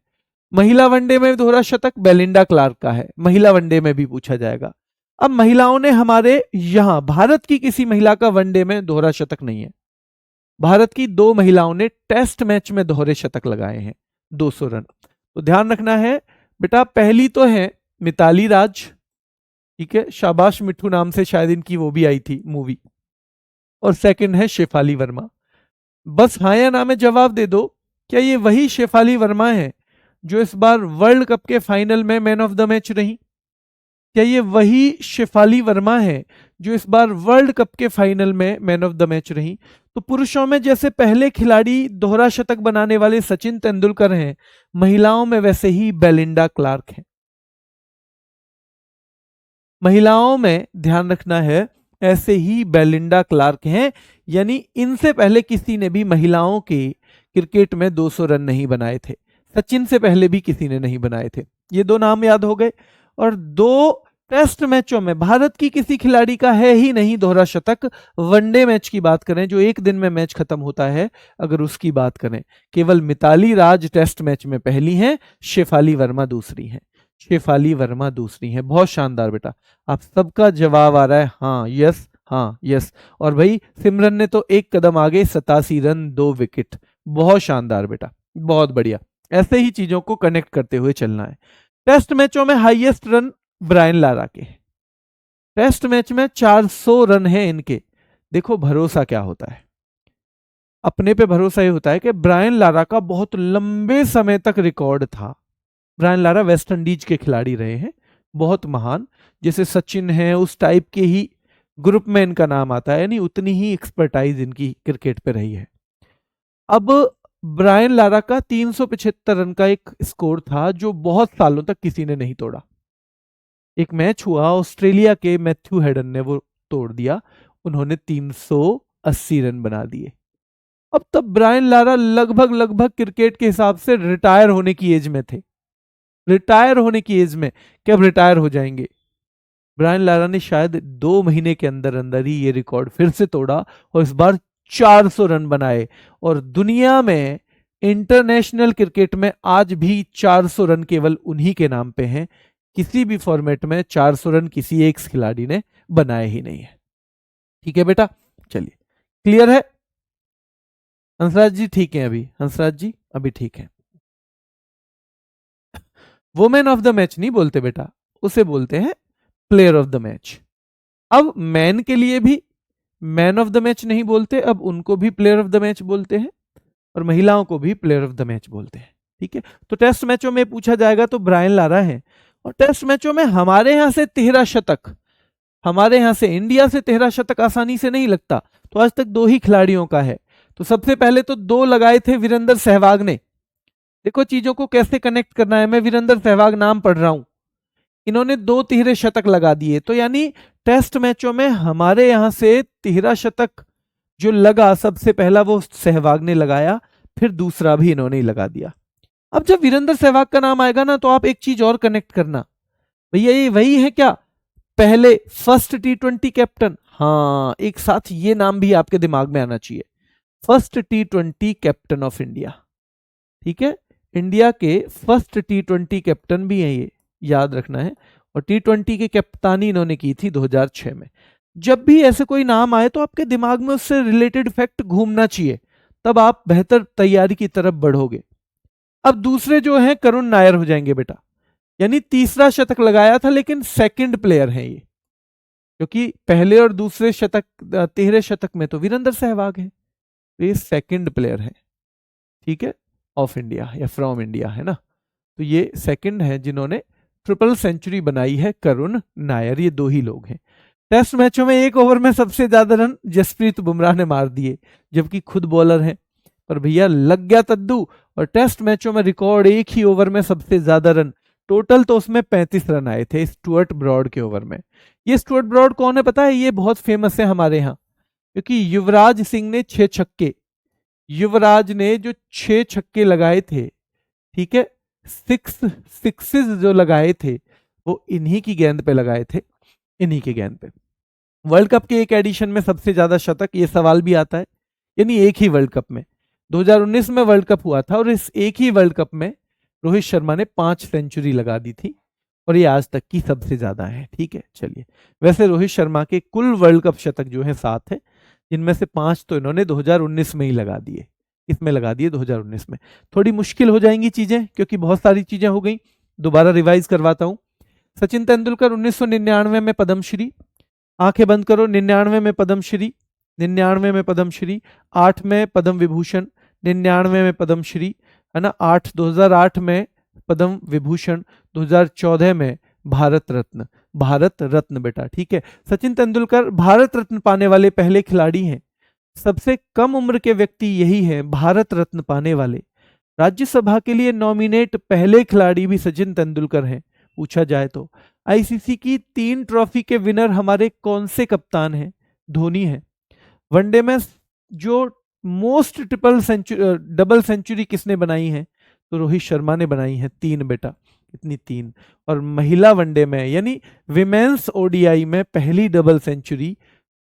महिला वनडे में दोहरा शतक बेलिंडा क्लार्क का है, महिला वनडे में भी पूछा जाएगा। अब महिलाओं ने हमारे यहां, भारत की किसी महिला का वनडे में दोहरा शतक नहीं है। भारत की 2 महिलाओं ने टेस्ट मैच में दोहरे शतक लगाए हैं, 200 रन। तो ध्यान रखना है बेटा, पहली तो है मिताली राज, ठीक है, शाबाश मिठू नाम से शायद इनकी वो भी आई थी मूवी। और सेकंड है शेफाली वर्मा। बस हाँ या ना में जवाब दे दो, क्या ये वही शेफाली वर्मा है जो इस बार वर्ल्ड कप के फाइनल में मैन ऑफ द मैच रही? क्या ये वही शेफाली वर्मा है जो इस बार वर्ल्ड कप के फाइनल में मैन ऑफ द मैच रही? तो पुरुषों में जैसे पहले खिलाड़ी दोहरा शतक बनाने वाले सचिन तेंदुलकर हैं, महिलाओं में वैसे ही बेलिंडा क्लार्क हैं। महिलाओं में ध्यान रखना है, ऐसे ही बेलिंडा क्लार्क हैं, यानी इनसे पहले किसी ने भी महिलाओं के क्रिकेट में 200 रन नहीं बनाए थे। सचिन से पहले भी किसी ने नहीं बनाए थे। ये 2 नाम याद हो गए। और 2 टेस्ट मैचों में भारत की किसी खिलाड़ी का है ही नहीं दोहरा शतक। वनडे मैच की बात करें जो एक दिन में मैच खत्म होता है, अगर उसकी बात करें, केवल मिताली राज टेस्ट मैच में पहली हैं, शेफाली वर्मा दूसरी हैं। शेफाली वर्मा दूसरी हैं। बहुत शानदार बेटा, आप सबका जवाब आ रहा है हाँ, यस, हाँ, यस। और भाई सिमरन ने तो एक कदम आगे, 87 रन 2 विकेट। बहुत शानदार बेटा, बहुत बढ़िया। ऐसे ही चीजों को कनेक्ट करते हुए चलना है। टेस्ट मैचों में हाईएस्ट रन ब्रायन लारा के, टेस्ट मैच में 400 रन है इनके। देखो भरोसा क्या होता है, अपने पे भरोसा ये होता है कि ब्रायन लारा का बहुत लंबे समय तक रिकॉर्ड था। ब्रायन लारा वेस्ट इंडीज के खिलाड़ी रहे हैं, बहुत महान, जैसे सचिन है उस टाइप के ही ग्रुप में इनका नाम आता है, यानी उतनी ही एक्सपर्टाइज इनकी क्रिकेट पे रही है। अब ब्रायन लारा का 375 रन का एक स्कोर था जो बहुत सालों तक किसी ने नहीं तोड़ा। एक मैच हुआ ऑस्ट्रेलिया के मैथ्यू हेडन ने वो तोड़ दिया, उन्होंने 380 रन बना दिए। अब तब ब्रायन लारा लगभग लगभग क्रिकेट के हिसाब से रिटायर होने की एज में थे, रिटायर होने की एज में। कब रिटायर हो जाएंगे? ब्रायन लारा ने शायद 2 महीने के अंदर अंदर ही ये रिकॉर्ड फिर से तोड़ा और इस बार 400 रन बनाए। और दुनिया में इंटरनेशनल क्रिकेट में आज भी 400 रन केवल उन्हीं के नाम पे हैं। किसी भी फॉर्मेट में 400 रन किसी एक खिलाड़ी ने बनाए ही नहीं है। ठीक है बेटा, चलिए क्लियर है? हंसराज जी ठीक है अभी, हंसराज जी अभी ठीक है। वुमेन ऑफ द मैच नहीं बोलते बेटा, उसे बोलते हैं प्लेयर ऑफ द मैच। अब मैन के लिए भी मैन ऑफ द मैच नहीं बोलते, अब उनको भी प्लेयर ऑफ द मैच बोलते हैं, और महिलाओं को भी प्लेयर ऑफ द मैच बोलते हैं। ठीक है, तो टेस्ट मैचों में पूछा जाएगा तो ब्रायन लारा है। और टेस्ट मैचों में हमारे यहां से 13 शतक, हमारे यहां से इंडिया से 13 शतक आसानी से नहीं लगता, तो आज तक 2 ही खिलाड़ियों का है। तो सबसे पहले तो 2 लगाए थे वीरेंद्र सहवाग ने। देखो चीजों को कैसे कनेक्ट करना है, मैं वीरेंद्र सहवाग नाम पढ़ रहा हूं, इन्होंने 2 तिहरे शतक लगा दिए, तो यानी टेस्ट मैचों में हमारे यहां से 13 शतक जो लगा, सबसे पहला वो सहवाग ने लगाया, फिर दूसरा भी इन्होंने ही लगा दिया। अब जब वीरेंद्र सहवाग का नाम आएगा ना, तो आप एक चीज और कनेक्ट करना, भैया ये वही है क्या, पहले फर्स्ट T20 कैप्टन। हाँ, एक साथ ये नाम भी आपके दिमाग में आना चाहिए, first T20 captain of India. ठीक है, इंडिया के फर्स्ट T20 कैप्टन भी हैं ये, याद रखना है। और T20 की कप्तानी इन्होंने की थी 2006 में। जब भी ऐसे कोई नाम आए तो आपके दिमाग में उससे रिलेटेड फैक्ट घूमना चाहिए, तब आप बेहतर तैयारी की तरफ बढ़ोगे। अब दूसरे जो हैं करुण नायर हो जाएंगे बेटा, यानी तीसरा शतक लगाया था, लेकिन सेकंड प्लेयर है ये, क्योंकि पहले और दूसरे शतक 13 शतक में तो वीरेंद्र सहवाग है, तो ये सेकंड प्लेयर है। ठीक है, ऑफ इंडिया या फ्रॉम इंडिया है ना, तो ये सेकंड है जिन्होंने ट्रिपल सेंचुरी बनाई है, करुण नायर, ये 2 ही लोग हैं। टेस्ट मैचों में 1 ओवर में सबसे ज्यादा रन जसप्रीत बुमराह ने मार दिए, जबकि खुद बॉलर हैं, पर भैया लग गया तद्दू। और टेस्ट मैचों में रिकॉर्ड 1 ही ओवर में सबसे ज्यादा रन, टोटल तो उसमें 35 रन आए थे स्टुअर्ट ब्रॉड के ओवर में। ये स्टुअर्ट ब्रॉड कौन है पता है, ये बहुत फेमस है हमारे यहाँ, क्योंकि युवराज सिंह ने 6 छक्के, युवराज ने जो 6 छक्के लगाए थे, ठीक है, सिक्सेस जो लगाए थे वो इन्हीं की गेंद पे लगाए थे, इन्हीं के गेंद पे। वर्ल्ड कप के एक एडिशन में सबसे ज्यादा शतक, ये सवाल भी आता है, यानी एक ही वर्ल्ड कप में, 2019 में वर्ल्ड कप हुआ था, और इस एक ही वर्ल्ड कप में रोहित शर्मा ने 5 सेंचुरी लगा दी थी, और ये आज तक की सबसे ज्यादा है। ठीक है, चलिए, वैसे रोहित शर्मा के कुल वर्ल्ड कप शतक जो है 7 है, जिनमें से 5 तो इन्होंने 2019 में ही लगा दिए, इसमें लगा दिए 2019 में। थोड़ी मुश्किल हो जाएंगी चीजें, क्योंकि बहुत सारी चीजें हो गई, दोबारा रिवाइज करवाता हूं। सचिन तेंदुलकर 1999 में पद्मश्री, आंखें बंद करो, 99 में पद्मश्री, 99 में पद्मश्री, 8 में पद्म विभूषण, 99 में पद्मश्री, है ना, 2008 में पद्म विभूषण, 2014 में भारत रत्न, भारत रत्न बेटा। ठीक है, सचिन तेंदुलकर भारत रत्न पाने वाले पहले खिलाड़ी हैं, सबसे कम उम्र के व्यक्ति यही हैं भारत रत्न पाने वाले। राज्यसभा के लिए नॉमिनेट पहले खिलाड़ी भी सचिन तेंदुलकर हैं, पूछा जाए तो। आईसीसी की 3 ट्रॉफी के विनर हमारे कौन से कप्तान हैं, धोनी है। वनडे में जो मोस्ट डबल सेंचुरी किसने बनाई है, तो रोहित शर्मा ने बनाई है, 3 बेटा, इतनी 3। और महिला वनडे में यानी विमेंस ओडीआई में पहली डबल सेंचुरी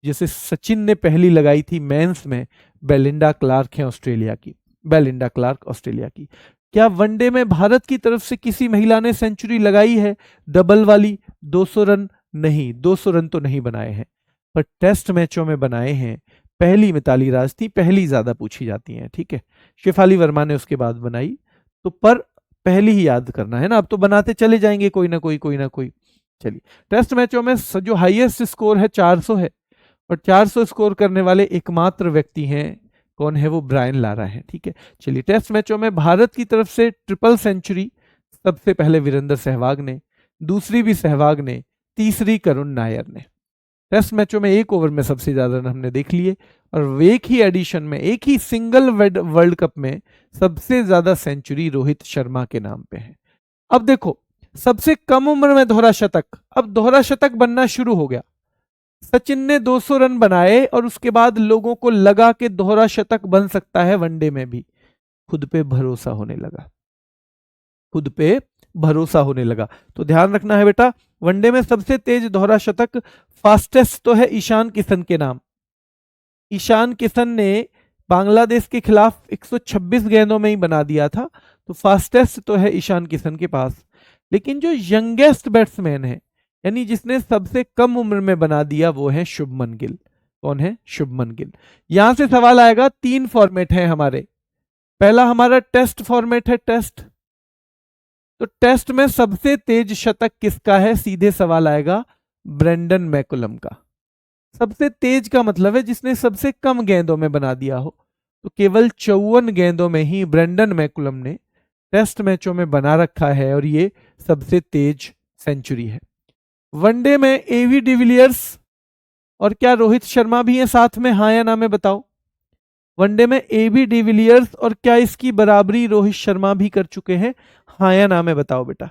जैसे सचिन ने पहली लगाई थी मेंस में, बेलिंडा क्लार्क है ऑस्ट्रेलिया की, बेलिंडा क्लार्क ऑस्ट्रेलिया की। क्या वनडे में भारत की तरफ से किसी महिला ने सेंचुरी लगाई है डबल वाली, 200 रन? नहीं, 200 रन तो नहीं बनाए हैं, पर टेस्ट मैचों में बनाए हैं। पहली मिताली राज थी, पहली ज्यादा पूछी जाती हैं। ठीक है, शेफाली वर्मा ने उसके बाद बनाई, तो पर पहली ही याद करना है ना, अब तो बनाते चले जाएंगे कोई ना कोई, कोई ना कोई। चलिए, टेस्ट मैचों में जो हाईएस्ट स्कोर है 400 है, और 400 स्कोर करने वाले एकमात्र व्यक्ति हैं, कौन है वो, ब्रायन लारा है। ठीक है, चलिए, टेस्ट मैचों में भारत की तरफ से ट्रिपल सेंचुरी सबसे पहले वीरेंद्र सहवाग ने, दूसरी भी सहवाग ने, तीसरी करुण नायर ने। टेस्ट मैचों में 1 ओवर में सबसे ज्यादा रन हमने देख लिए, और एक ही एडिशन में, एक ही सिंगल वर्ल्ड कप में सबसे ज्यादा सेंचुरी रोहित शर्मा के नाम पे है। अब देखो, सबसे कम उम्र में दोहरा शतक, अब दोहरा शतक बनना शुरू हो गया। सचिन ने 200 रन बनाए, और उसके बाद लोगों को लगा कि दोहरा शतक बन सकता है वनडे में भी, खुद पे भरोसा होने लगा, खुद पे भरोसा होने लगा। तो ध्यान रखना है बेटा, वनडे में सबसे तेज दोहरा शतक, फास्टेस्ट तो है ईशान किशन के नाम। ईशान किशन ने बांग्लादेश के खिलाफ 126 गेंदों में ही बना दिया था, तो फास्टेस्ट तो है ईशान किशन के पास। लेकिन जो यंगेस्ट बैट्समैन है, यानी जिसने सबसे कम उम्र में बना दिया, वो है शुभमन गिल। कौन है, शुभमन गिल। यहां से सवाल आएगा, 3 फॉर्मेट है हमारे, पहला हमारा टेस्ट फॉर्मेट है, टेस्ट, तो टेस्ट में सबसे तेज शतक किसका है, सीधे सवाल आएगा ब्रेंडन मैकुलम का। सबसे तेज का मतलब है जिसने सबसे कम गेंदों में बना दिया हो। तो केवल 54 गेंदों में ही ब्रेंडन मैकुलम ने टेस्ट मैचों में बना रखा है और ये सबसे तेज सेंचुरी है। वनडे में एवी डिविलियर्स और क्या रोहित शर्मा भी है साथ में, हाँ या ना में बताओ। वनडे में एबी डिविलियर्स और क्या इसकी बराबरी रोहित शर्मा भी कर चुके हैं, हाँ या ना में बताओ बेटा।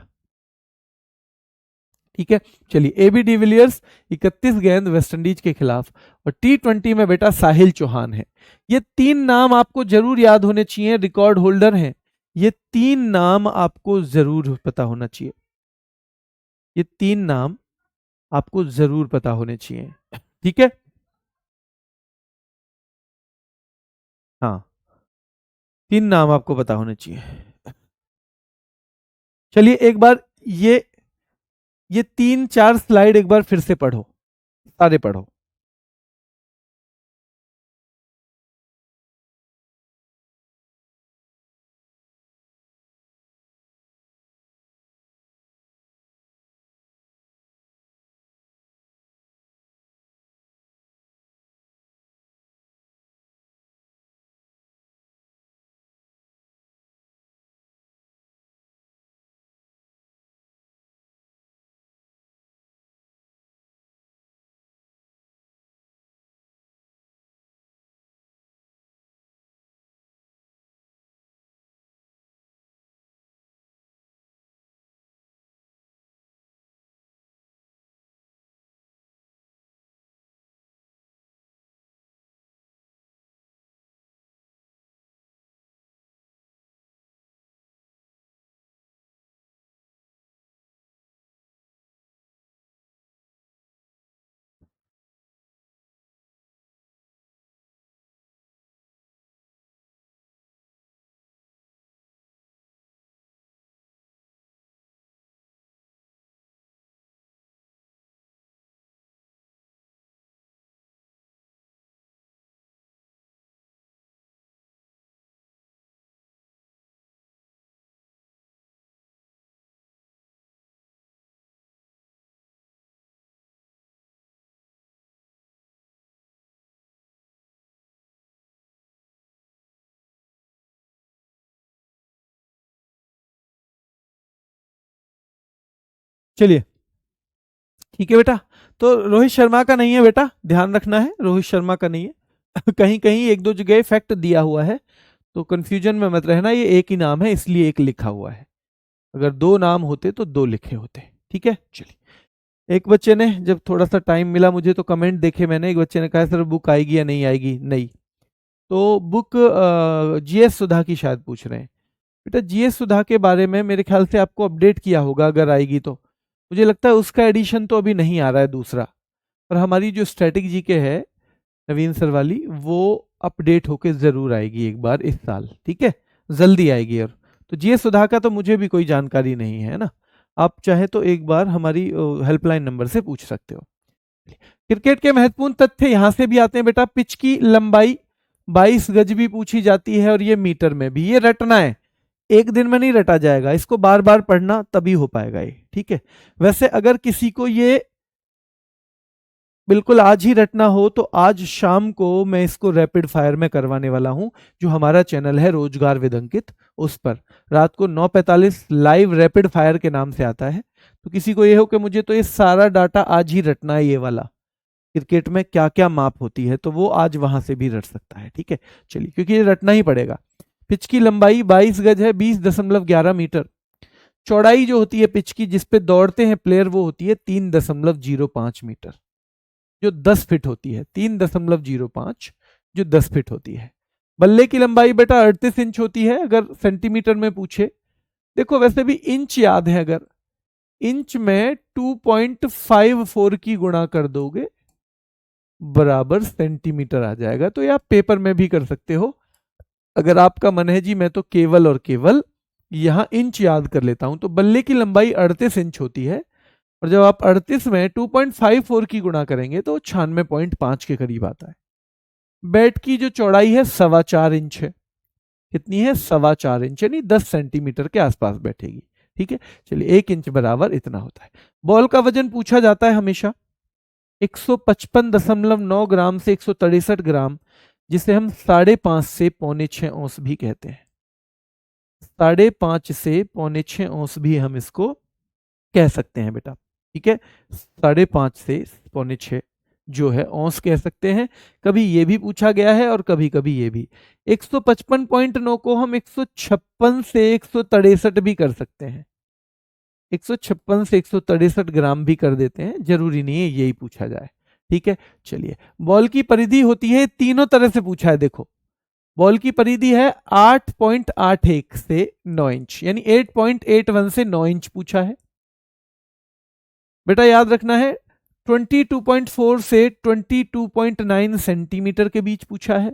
ठीक है, चलिए एबी डिविलियर्स 31 गेंद वेस्टइंडीज के खिलाफ, और T20 में बेटा साहिल चौहान है। ये तीन नाम आपको जरूर याद होने चाहिए, रिकॉर्ड होल्डर हैं। ये तीन नाम आपको जरूर पता होना चाहिए, ये तीन नाम आपको जरूर पता होने चाहिए। ठीक है, हाँ, तीन नाम आपको पता होने चाहिए। चलिए एक बार ये 3-4 स्लाइड एक बार फिर से पढ़ो, सारे पढ़ो। चलिए ठीक है बेटा, तो रोहित शर्मा का नहीं है बेटा, ध्यान रखना है, रोहित शर्मा का नहीं है। कहीं कहीं एक दो जगह फैक्ट दिया हुआ है, तो कंफ्यूजन में मत रहना, ये एक ही नाम है इसलिए एक लिखा हुआ है, अगर दो नाम होते तो दो लिखे होते। ठीक है, चलिए। एक बच्चे ने, जब थोड़ा सा टाइम मिला मुझे तो कमेंट देखे मैंने, एक बच्चे ने कहा सर बुक आएगी या नहीं आएगी, नहीं। तो बुक जीएस सुधा की शायद पूछ रहे हैं। बेटा जीएस सुधा के बारे में मेरे ख्याल से आपको अपडेट किया होगा, अगर आएगी तो मुझे लगता है उसका एडिशन तो अभी नहीं आ रहा है दूसरा, पर हमारी जो स्टैटिक जीके है नवीन सर वाली, वो अपडेट होके जरूर आएगी एक बार इस साल। ठीक है, जल्दी आएगी। और तो जीएस सुधा का तो मुझे भी कोई जानकारी नहीं है ना, आप चाहे तो एक बार हमारी हेल्पलाइन नंबर से पूछ सकते हो। क्रिकेट के महत्वपूर्ण तथ्य यहां से भी आते हैं बेटा, पिच की लंबाई 22 गज भी पूछी जाती है, और ये मीटर में भी, ये रटना है, एक दिन में नहीं रटा जाएगा, इसको बार बार पढ़ना तभी हो पाएगा ये। ठीक है, वैसे अगर किसी को ये बिल्कुल आज ही रटना हो तो आज शाम को मैं इसको रैपिड फायर में करवाने वाला हूं, जो हमारा चैनल है रोजगार विद अंकित, उस पर रात को 9:45 लाइव रैपिड फायर के नाम से आता है। तो किसी को ये हो कि मुझे तो ये सारा डाटा आज ही रटना है, ये वाला क्रिकेट में क्या क्या माप होती है, तो वो आज वहां से भी रट सकता है। ठीक है, चलिए, क्योंकि ये रटना ही पड़ेगा। पिच की लंबाई 22 गज है, 20.11 मीटर। चौड़ाई जो होती है पिच की जिसपे दौड़ते हैं प्लेयर, वो होती है 3.05 मीटर, जो 10 फीट होती है, 3.05 जो 10 फीट होती है। बल्ले की लंबाई बेटा 38 इंच होती है, अगर सेंटीमीटर में पूछे। देखो वैसे भी इंच याद है, अगर इंच में 2.54 की गुणा कर दोगे बराबर सेंटीमीटर आ जाएगा, तो ये आप पेपर में भी कर सकते हो। अगर आपका मन है जी मैं तो केवल और केवल यहां इंच याद कर लेता हूं, तो बल्ले की लंबाई 38 इंच होती है, और जब आप 38 में 2.54 की गुणा करेंगे तो 96.5 के करीब आता है। बैट की जो चौड़ाई है 4.25 इंच है, कितनी है, 4.25 इंच, यानी 10 सेंटीमीटर के आसपास बैठेगी। ठीक है, चलिए 1 इंच बराबर इतना होता है। बॉल का वजन पूछा जाता है हमेशा 155.9 ग्राम से 163 ग्राम, जिसे हम 5.5 से 5.25 औंस भी कहते हैं। 5.5 से 5.25 औंस भी हम इसको कह सकते हैं बेटा, ठीक है। 5.5 से 5.25 जो है औंस कह सकते हैं। कभी ये भी पूछा गया है और कभी कभी ये भी। 155.9 को हम 156 से 163 भी कर सकते हैं, 156 से 163 ग्राम भी कर देते हैं, जरूरी नहीं है यही पूछा जाए, ठीक है। चलिए, बॉल की परिधि होती है, तीनों तरह से पूछा है, देखो बॉल की परिधि है 8.81 से 9 इंच, यानी 8.81 से 9 इंच पूछा है। बेटा याद रखना है 22.4 से 22.9 सेंटीमीटर के बीच पूछा है,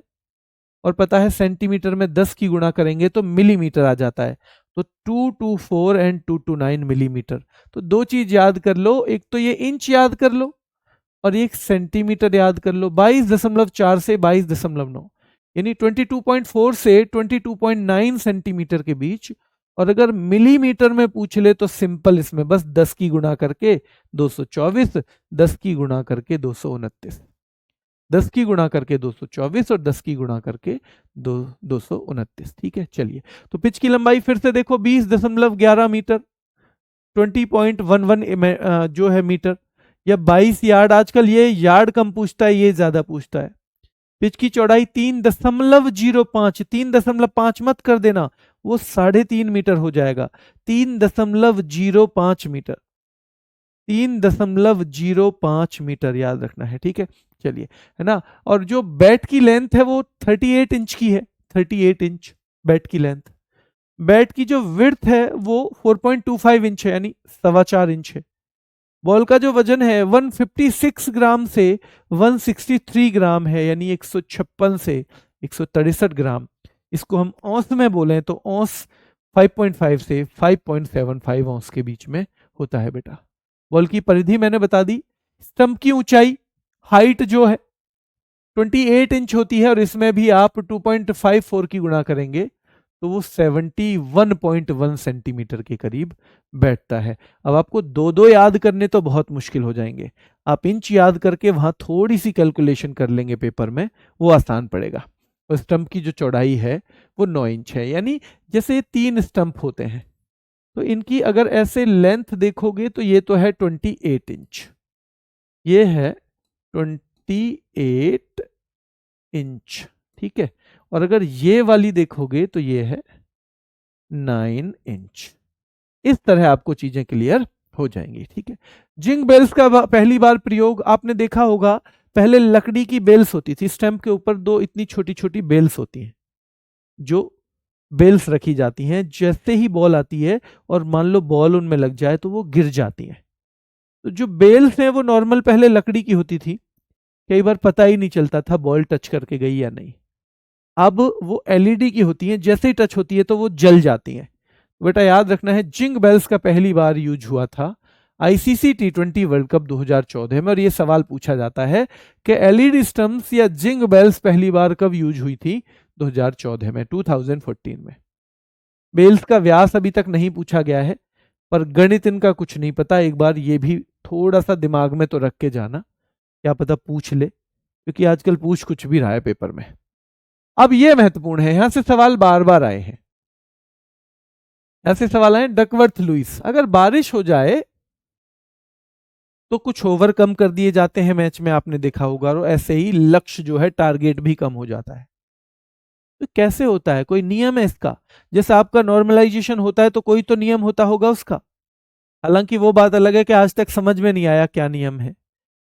और पता है सेंटीमीटर में 10 की गुणा करेंगे तो मिलीमीटर आ जाता है, तो 224 एंड 229 मिलीमीटर। तो दो चीज याद कर लो, एक तो ये इंच याद कर लो और एक सेंटीमीटर याद कर लो। 22.4 से 22.9, यानी 22.4 से 22.9 सेंटीमीटर के बीच। और अगर मिलीमीटर में पूछ ले तो सिंपल, इसमें बस 10 की गुणा करके 224, 10 की गुणा करके 229, 10 की गुणा करके 224 और 10 की गुणा करके 229, ठीक है। चलिए, तो पिच की लंबाई फिर से देखो 20.11 मीटर, 20.11 जो है मीटर, या 22 यार्ड। आजकल ये यार्ड कम पूछता है, ये ज्यादा पूछता है। पिच की चौड़ाई 3.05, 3.5 मत कर देना, वो 3.5 मीटर हो जाएगा। 3.05 मीटर, 3.05 मीटर याद रखना है, ठीक है। चलिए, है ना। और जो बैट की लेंथ है वो 38 इंच की है, 38 इंच बैट की लेंथ। बैट की जो विड्थ है वो 4.25 इंच है, यानी 4.25 इंच है। बॉल का जो वजन है 156 ग्राम से 163 ग्राम है, यानी 156 से 163 ग्राम। इसको हम औंस में बोलें तो औंस 5.5 से 5.75 औंस के बीच में होता है बेटा। बॉल की परिधि मैंने बता दी। स्टंप की ऊंचाई, हाइट जो है 28 इंच होती है, और इसमें भी आप 2.54 की गुणा करेंगे तो वो 71.1 सेंटीमीटर के करीब बैठता है। अब आपको दो दो याद करने तो बहुत मुश्किल हो जाएंगे, आप इंच याद करके वहां थोड़ी सी कैलकुलेशन कर लेंगे पेपर में, वो आसान पड़ेगा। और स्टंप की जो चौड़ाई है वो 9 इंच है, यानी जैसे 3 स्टंप होते हैं तो इनकी अगर ऐसे लेंथ देखोगे तो ये तो है 28 इंच, ये है 28 इंच, ठीक है। और अगर ये वाली देखोगे तो ये है 9 इंच। इस तरह आपको चीजें क्लियर हो जाएंगी, ठीक है। जिंग बेल्स का पहली बार प्रयोग आपने देखा होगा, पहले लकड़ी की बेल्स होती थी, स्टैंप के ऊपर दो इतनी छोटी छोटी बेल्स होती हैं, जो बेल्स रखी जाती हैं। जैसे ही बॉल आती है और मान लो बॉल उनमें लग जाए तो वो गिर जाती हैं। तो जो बेल्स हैं वो नॉर्मल पहले लकड़ी की होती थी, कई बार पता ही नहीं चलता था बॉल टच करके गई या नहीं। अब वो एलईडी की होती हैं, जैसे ही टच होती है तो वो जल जाती हैं। बेटा याद रखना है जिंग बेल्स का पहली बार यूज हुआ था आईसीसी T20 वर्ल्ड कप 2014 में। और ये सवाल पूछा जाता है कि एलईडी स्टंप्स या जिंग बेल्स पहली बार कब यूज हुई थी? 2014 में, 2014 में। बेल्स का व्यास अभी तक नहीं पूछा गया है, पर गणित इनका कुछ नहीं पता। एक बार ये भी थोड़ा सा दिमाग में तो रख के जाना, क्या पता पूछ ले, क्योंकि आजकल पूछ कुछ भी रहा है पेपर में। अब ये महत्वपूर्ण है, यहां से सवाल बार बार आए हैं, ऐसे सवाल आए डकवर्थ लुईस। अगर बारिश हो जाए तो कुछ ओवर कम कर दिए जाते हैं मैच में, आपने देखा होगा, और ऐसे ही लक्ष्य जो है टारगेट भी कम हो जाता है। तो कैसे होता है? कोई नियम है इसका? जैसे आपका नॉर्मलाइजेशन होता है तो कोई तो नियम होता होगा उसका, हालांकि वो बात अलग है कि आज तक समझ में नहीं आया क्या नियम है।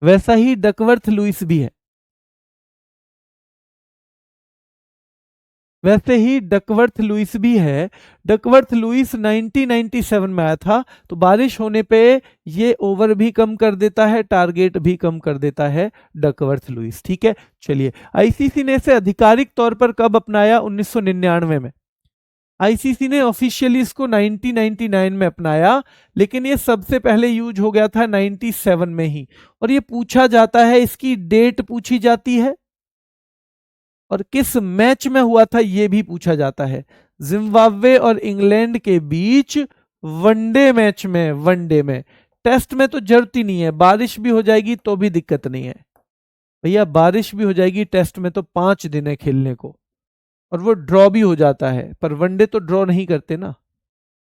वैसा ही डकवर्थ लुईस भी है, वैसे ही डकवर्थ लुईस भी है। डकवर्थ लुईस 1997 में आया था, तो बारिश होने पे ये ओवर भी कम कर देता है, टारगेट भी कम कर देता है डकवर्थ लुईस, ठीक है। चलिए, आईसीसी ने इसे आधिकारिक तौर पर कब अपनाया? 1999 में। आईसीसी ने ऑफिशियली इसको 1999 में अपनाया, लेकिन ये सबसे पहले यूज हो गया था 97 में ही। और ये पूछा जाता है, इसकी डेट पूछी जाती है, और किस मैच में हुआ था ये भी पूछा जाता है। जिम्बाब्वे और इंग्लैंड के बीच वनडे मैच में, वनडे में। टेस्ट में तो जरूरत ही नहीं है, बारिश भी हो जाएगी तो भी दिक्कत नहीं है भैया, बारिश भी हो जाएगी टेस्ट में तो 5 दिन है खेलने को, और वो ड्रॉ भी हो जाता है। पर वनडे तो ड्रॉ नहीं करते ना,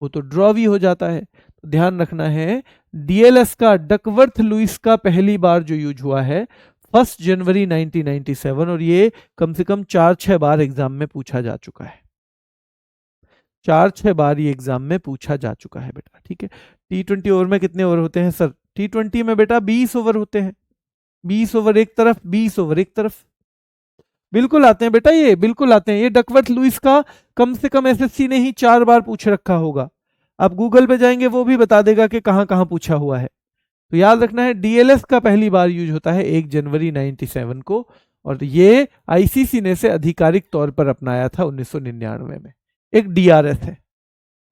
वो तो ड्रॉ भी हो जाता है। तो ध्यान रखना है, डीएलएस का, डकवर्थ लुइस का पहली बार जो यूज हुआ है 1 जनवरी 1997, और ये कम से कम 4-6 बार एग्जाम में पूछा जा चुका है, 4-6 बार ये एग्जाम में पूछा जा चुका है बेटा, ठीक है। T20 ओवर में कितने ओवर होते हैं सर? T20 में बेटा 20 ओवर होते हैं, 20 ओवर एक तरफ, 20 ओवर एक तरफ। बिल्कुल आते हैं बेटा, ये बिल्कुल आते हैं। ये डकवर्थ लुइस का कम से कम एसएससी ने ही 4 बार पूछ रखा होगा। आप गूगल पे जाएंगे वो भी बता देगा कि कहां कहां पूछा हुआ है। तो याद रखना है, डीएलएस का पहली बार यूज होता है 1 जनवरी 97 को, और ये आईसीसी ने से आधिकारिक तौर पर अपनाया था 1999 में। एक डीआरएस है,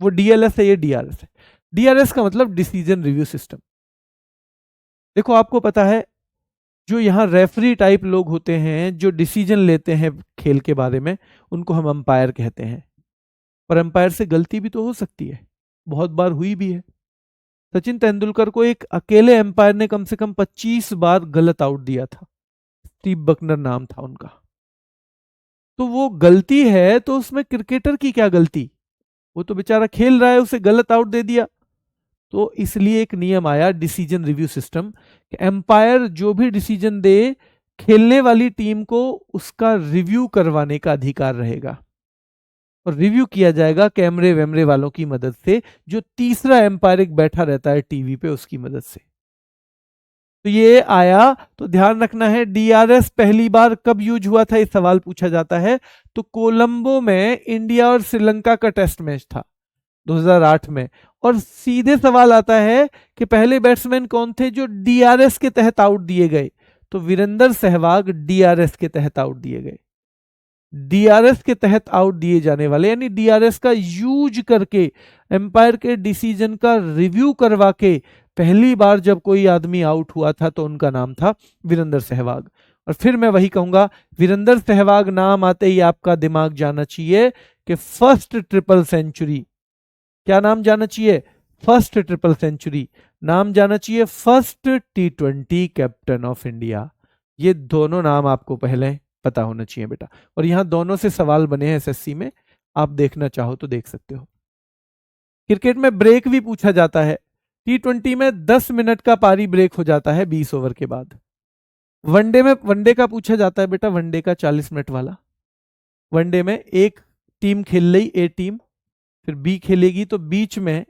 वो डीएलएस है, ये डीआरएस है। डीआरएस का मतलब डिसीजन रिव्यू सिस्टम। देखो आपको पता है, जो यहाँ रेफरी टाइप लोग होते हैं जो डिसीजन लेते हैं खेल के बारे में, उनको हम अंपायर कहते हैं। पर अंपायर से गलती भी तो हो सकती है, बहुत बार हुई भी है। सचिन तेंदुलकर को एक अकेले अंपायर ने कम से कम 25 बार गलत आउट दिया था, स्टीव बकनर नाम था उनका। तो वो गलती है तो उसमें क्रिकेटर की क्या गलती, वो तो बेचारा खेल रहा है, उसे गलत आउट दे दिया। तो इसलिए एक नियम आया डिसीजन रिव्यू सिस्टम, एम्पायर जो भी डिसीजन दे, खेलने वाली टीम को उसका रिव्यू करवाने का अधिकार रहेगा, और रिव्यू किया जाएगा कैमरे वैमरे वालों की मदद से, जो तीसरा एम्पायर एक बैठा रहता है टीवी पे, उसकी मदद से। तो ये आया, तो ध्यान रखना है, डीआरएस पहली बार कब यूज हुआ था, ये सवाल पूछा जाता है। तो कोलंबो में इंडिया और श्रीलंका का टेस्ट मैच था 2008 में। और सीधे सवाल आता है कि पहले बैट्समैन कौन थे जो डीआरएस के तहत आउट दिए गए? तो वीरेंद्र सहवाग डीआरएस के तहत आउट दिए गए। डीआरएस के तहत आउट दिए जाने वाले, यानी डीआरएस का यूज करके, एम्पायर के डिसीजन का रिव्यू करवा के पहली बार जब कोई आदमी आउट हुआ था तो उनका नाम था वीरेंद्र सहवाग। और फिर मैं वही कहूंगा, वीरेंद्र सहवाग नाम आते ही आपका दिमाग जाना चाहिए कि फर्स्ट ट्रिपल सेंचुरी, क्या नाम जाना चाहिए? First triple century. नाम जाना चाहिए first T20 captain of India. ये दोनों नाम आपको पहले पता होना चाहिए बेटा, और यहां दोनों से सवाल बने हैं एसएससी में, आप देखना चाहो तो देख सकते हो। क्रिकेट में ब्रेक भी पूछा जाता है। T20 में 10 मिनट का पारी ब्रेक हो जाता है 20 ओवर के बाद। वनडे में, वनडे का पूछा जाता है बेटा, वनडे का 40 मिनट वाला। वनडे में एक टीम खेल रही, ए टीम, फिर बी खेलेगी, तो बीच में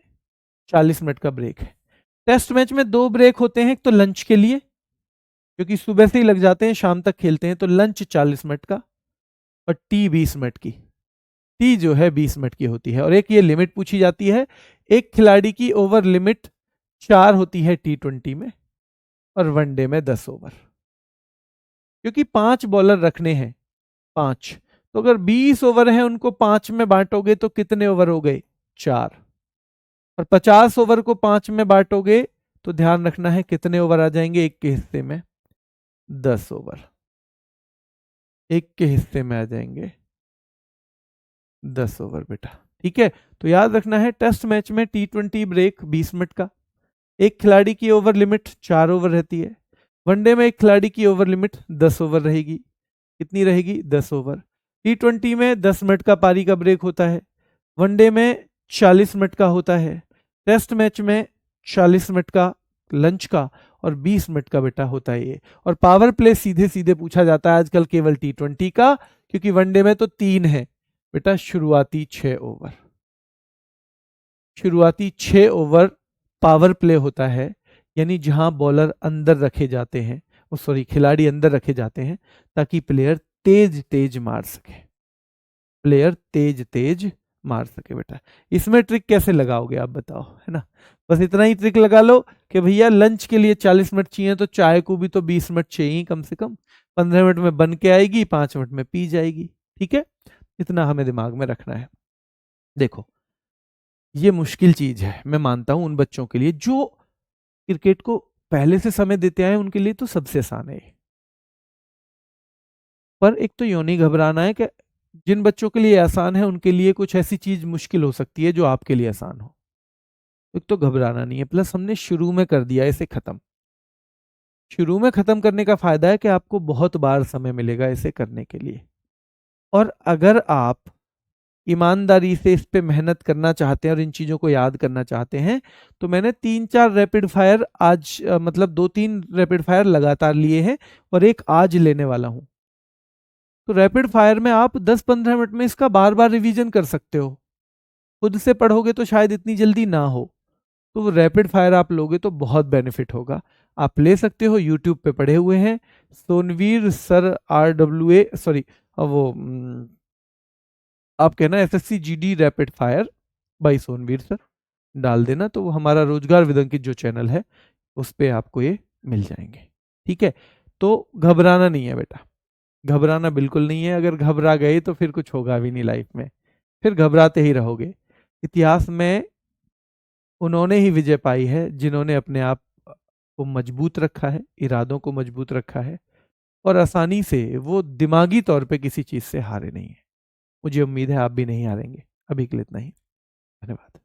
40 मिनट का ब्रेक है। टेस्ट मैच में 2 ब्रेक होते हैं, एक तो लंच के लिए, क्योंकि सुबह से ही लग जाते हैं, शाम तक खेलते हैं, तो लंच 40 मिनट का, और टी 20 मिनट की। टी जो है 20 मिनट की होती है। और एक ये लिमिट पूछी जाती है, एक खिलाड़ी की ओवर लिमिट 4 होती है T20 में, और वनडे में 10 ओवर, क्योंकि 5 बॉलर रखने हैं, 5। तो अगर 20 ओवर हैं, उनको 5 में बांटोगे तो कितने ओवर हो गए? 4। और 50 ओवर को 5 में बांटोगे तो ध्यान रखना है कितने ओवर आ जाएंगे एक के हिस्से में? 10 ओवर। एक के हिस्से में आ जाएंगे 10 ओवर बेटा, ठीक है। तो याद रखना है, टेस्ट मैच में T20 ब्रेक 20 मिनट का, एक खिलाड़ी की ओवर लिमिट 4 ओवर रहती है। वनडे में एक खिलाड़ी की ओवर लिमिट 10 ओवर रहेगी। कितनी रहेगी? 10 ओवर। T20 में 10 मिनट का पारी का ब्रेक होता है, वनडे में 40 मिनट का होता है, टेस्ट मैच में 40 मिनट का लंच का, और 20 मिनट का बेटा होता है ये। और पावर प्ले सीधे सीधे पूछा जाता है आजकल केवल T20 का, क्योंकि वनडे में तो 3 है बेटा। शुरुआती 6 ओवर, शुरुआती 6 ओवर पावर प्ले होता है, यानी जहां बॉलर अंदर रखे जाते हैं, सॉरी खिलाड़ी अंदर रखे जाते हैं, ताकि प्लेयर तेज तेज मार सके, प्लेयर तेज तेज मार सके बेटा। इसमें ट्रिक कैसे लगाओगे आप बताओ, है ना? बस इतना ही ट्रिक लगा लो कि भैया लंच के लिए 40 मिनट चाहिए, तो चाय को भी तो 20 मिनट चाहिए कम से कम, 15 मिनट में बन के आएगी, 5 मिनट में पी जाएगी, ठीक है। इतना हमें दिमाग में रखना है। देखो ये मुश्किल चीज है, मैं मानता हूं, उन बच्चों के लिए जो क्रिकेट को पहले से समय देते आए, उनके लिए तो सबसे आसान है। पर एक तो यूं नहीं घबराना है कि जिन बच्चों के लिए आसान है उनके लिए कुछ ऐसी चीज मुश्किल हो सकती है जो आपके लिए आसान हो। एक तो घबराना नहीं है, प्लस हमने शुरू में कर दिया इसे खत्म। शुरू में खत्म करने का फायदा है कि आपको बहुत बार समय मिलेगा इसे करने के लिए। और अगर आप ईमानदारी से इस पे मेहनत करना चाहते हैं और इन चीज़ों को याद करना चाहते हैं, तो मैंने 3-4 रैपिड फायर आज मतलब 2-3 रैपिड फायर लगातार लिए हैं और एक आज लेने वाला हूं। तो रैपिड फायर में आप 10-15 मिनट में इसका बार बार रिवीजन कर सकते हो। खुद से पढ़ोगे तो शायद इतनी जल्दी ना हो, तो वो रैपिड फायर आप लोगे तो बहुत बेनिफिट होगा। आप ले सकते हो, यूट्यूब पे पढ़े हुए हैं, सोनवीर सर RWA, सॉरी वो आप कहना SSC GD rapid fire by Sonveer sir, डाल देना तो वो हमारा रोजगार विद अंकित जो चैनल है उस पे आपको ये मिल जाएंगे। ठीक है, तो घबराना नहीं है बेटा, घबराना बिल्कुल नहीं है। अगर घबरा गए तो फिर कुछ होगा भी नहीं लाइफ में, फिर घबराते ही रहोगे। इतिहास में उन्होंने ही विजय पाई है जिन्होंने अपने आप को मजबूत रखा है, इरादों को मजबूत रखा है, और आसानी से वो दिमागी तौर पे किसी चीज से हारे नहीं है। मुझे उम्मीद है आप भी नहीं हारेंगे। अभी के लिए इतना ही, धन्यवाद।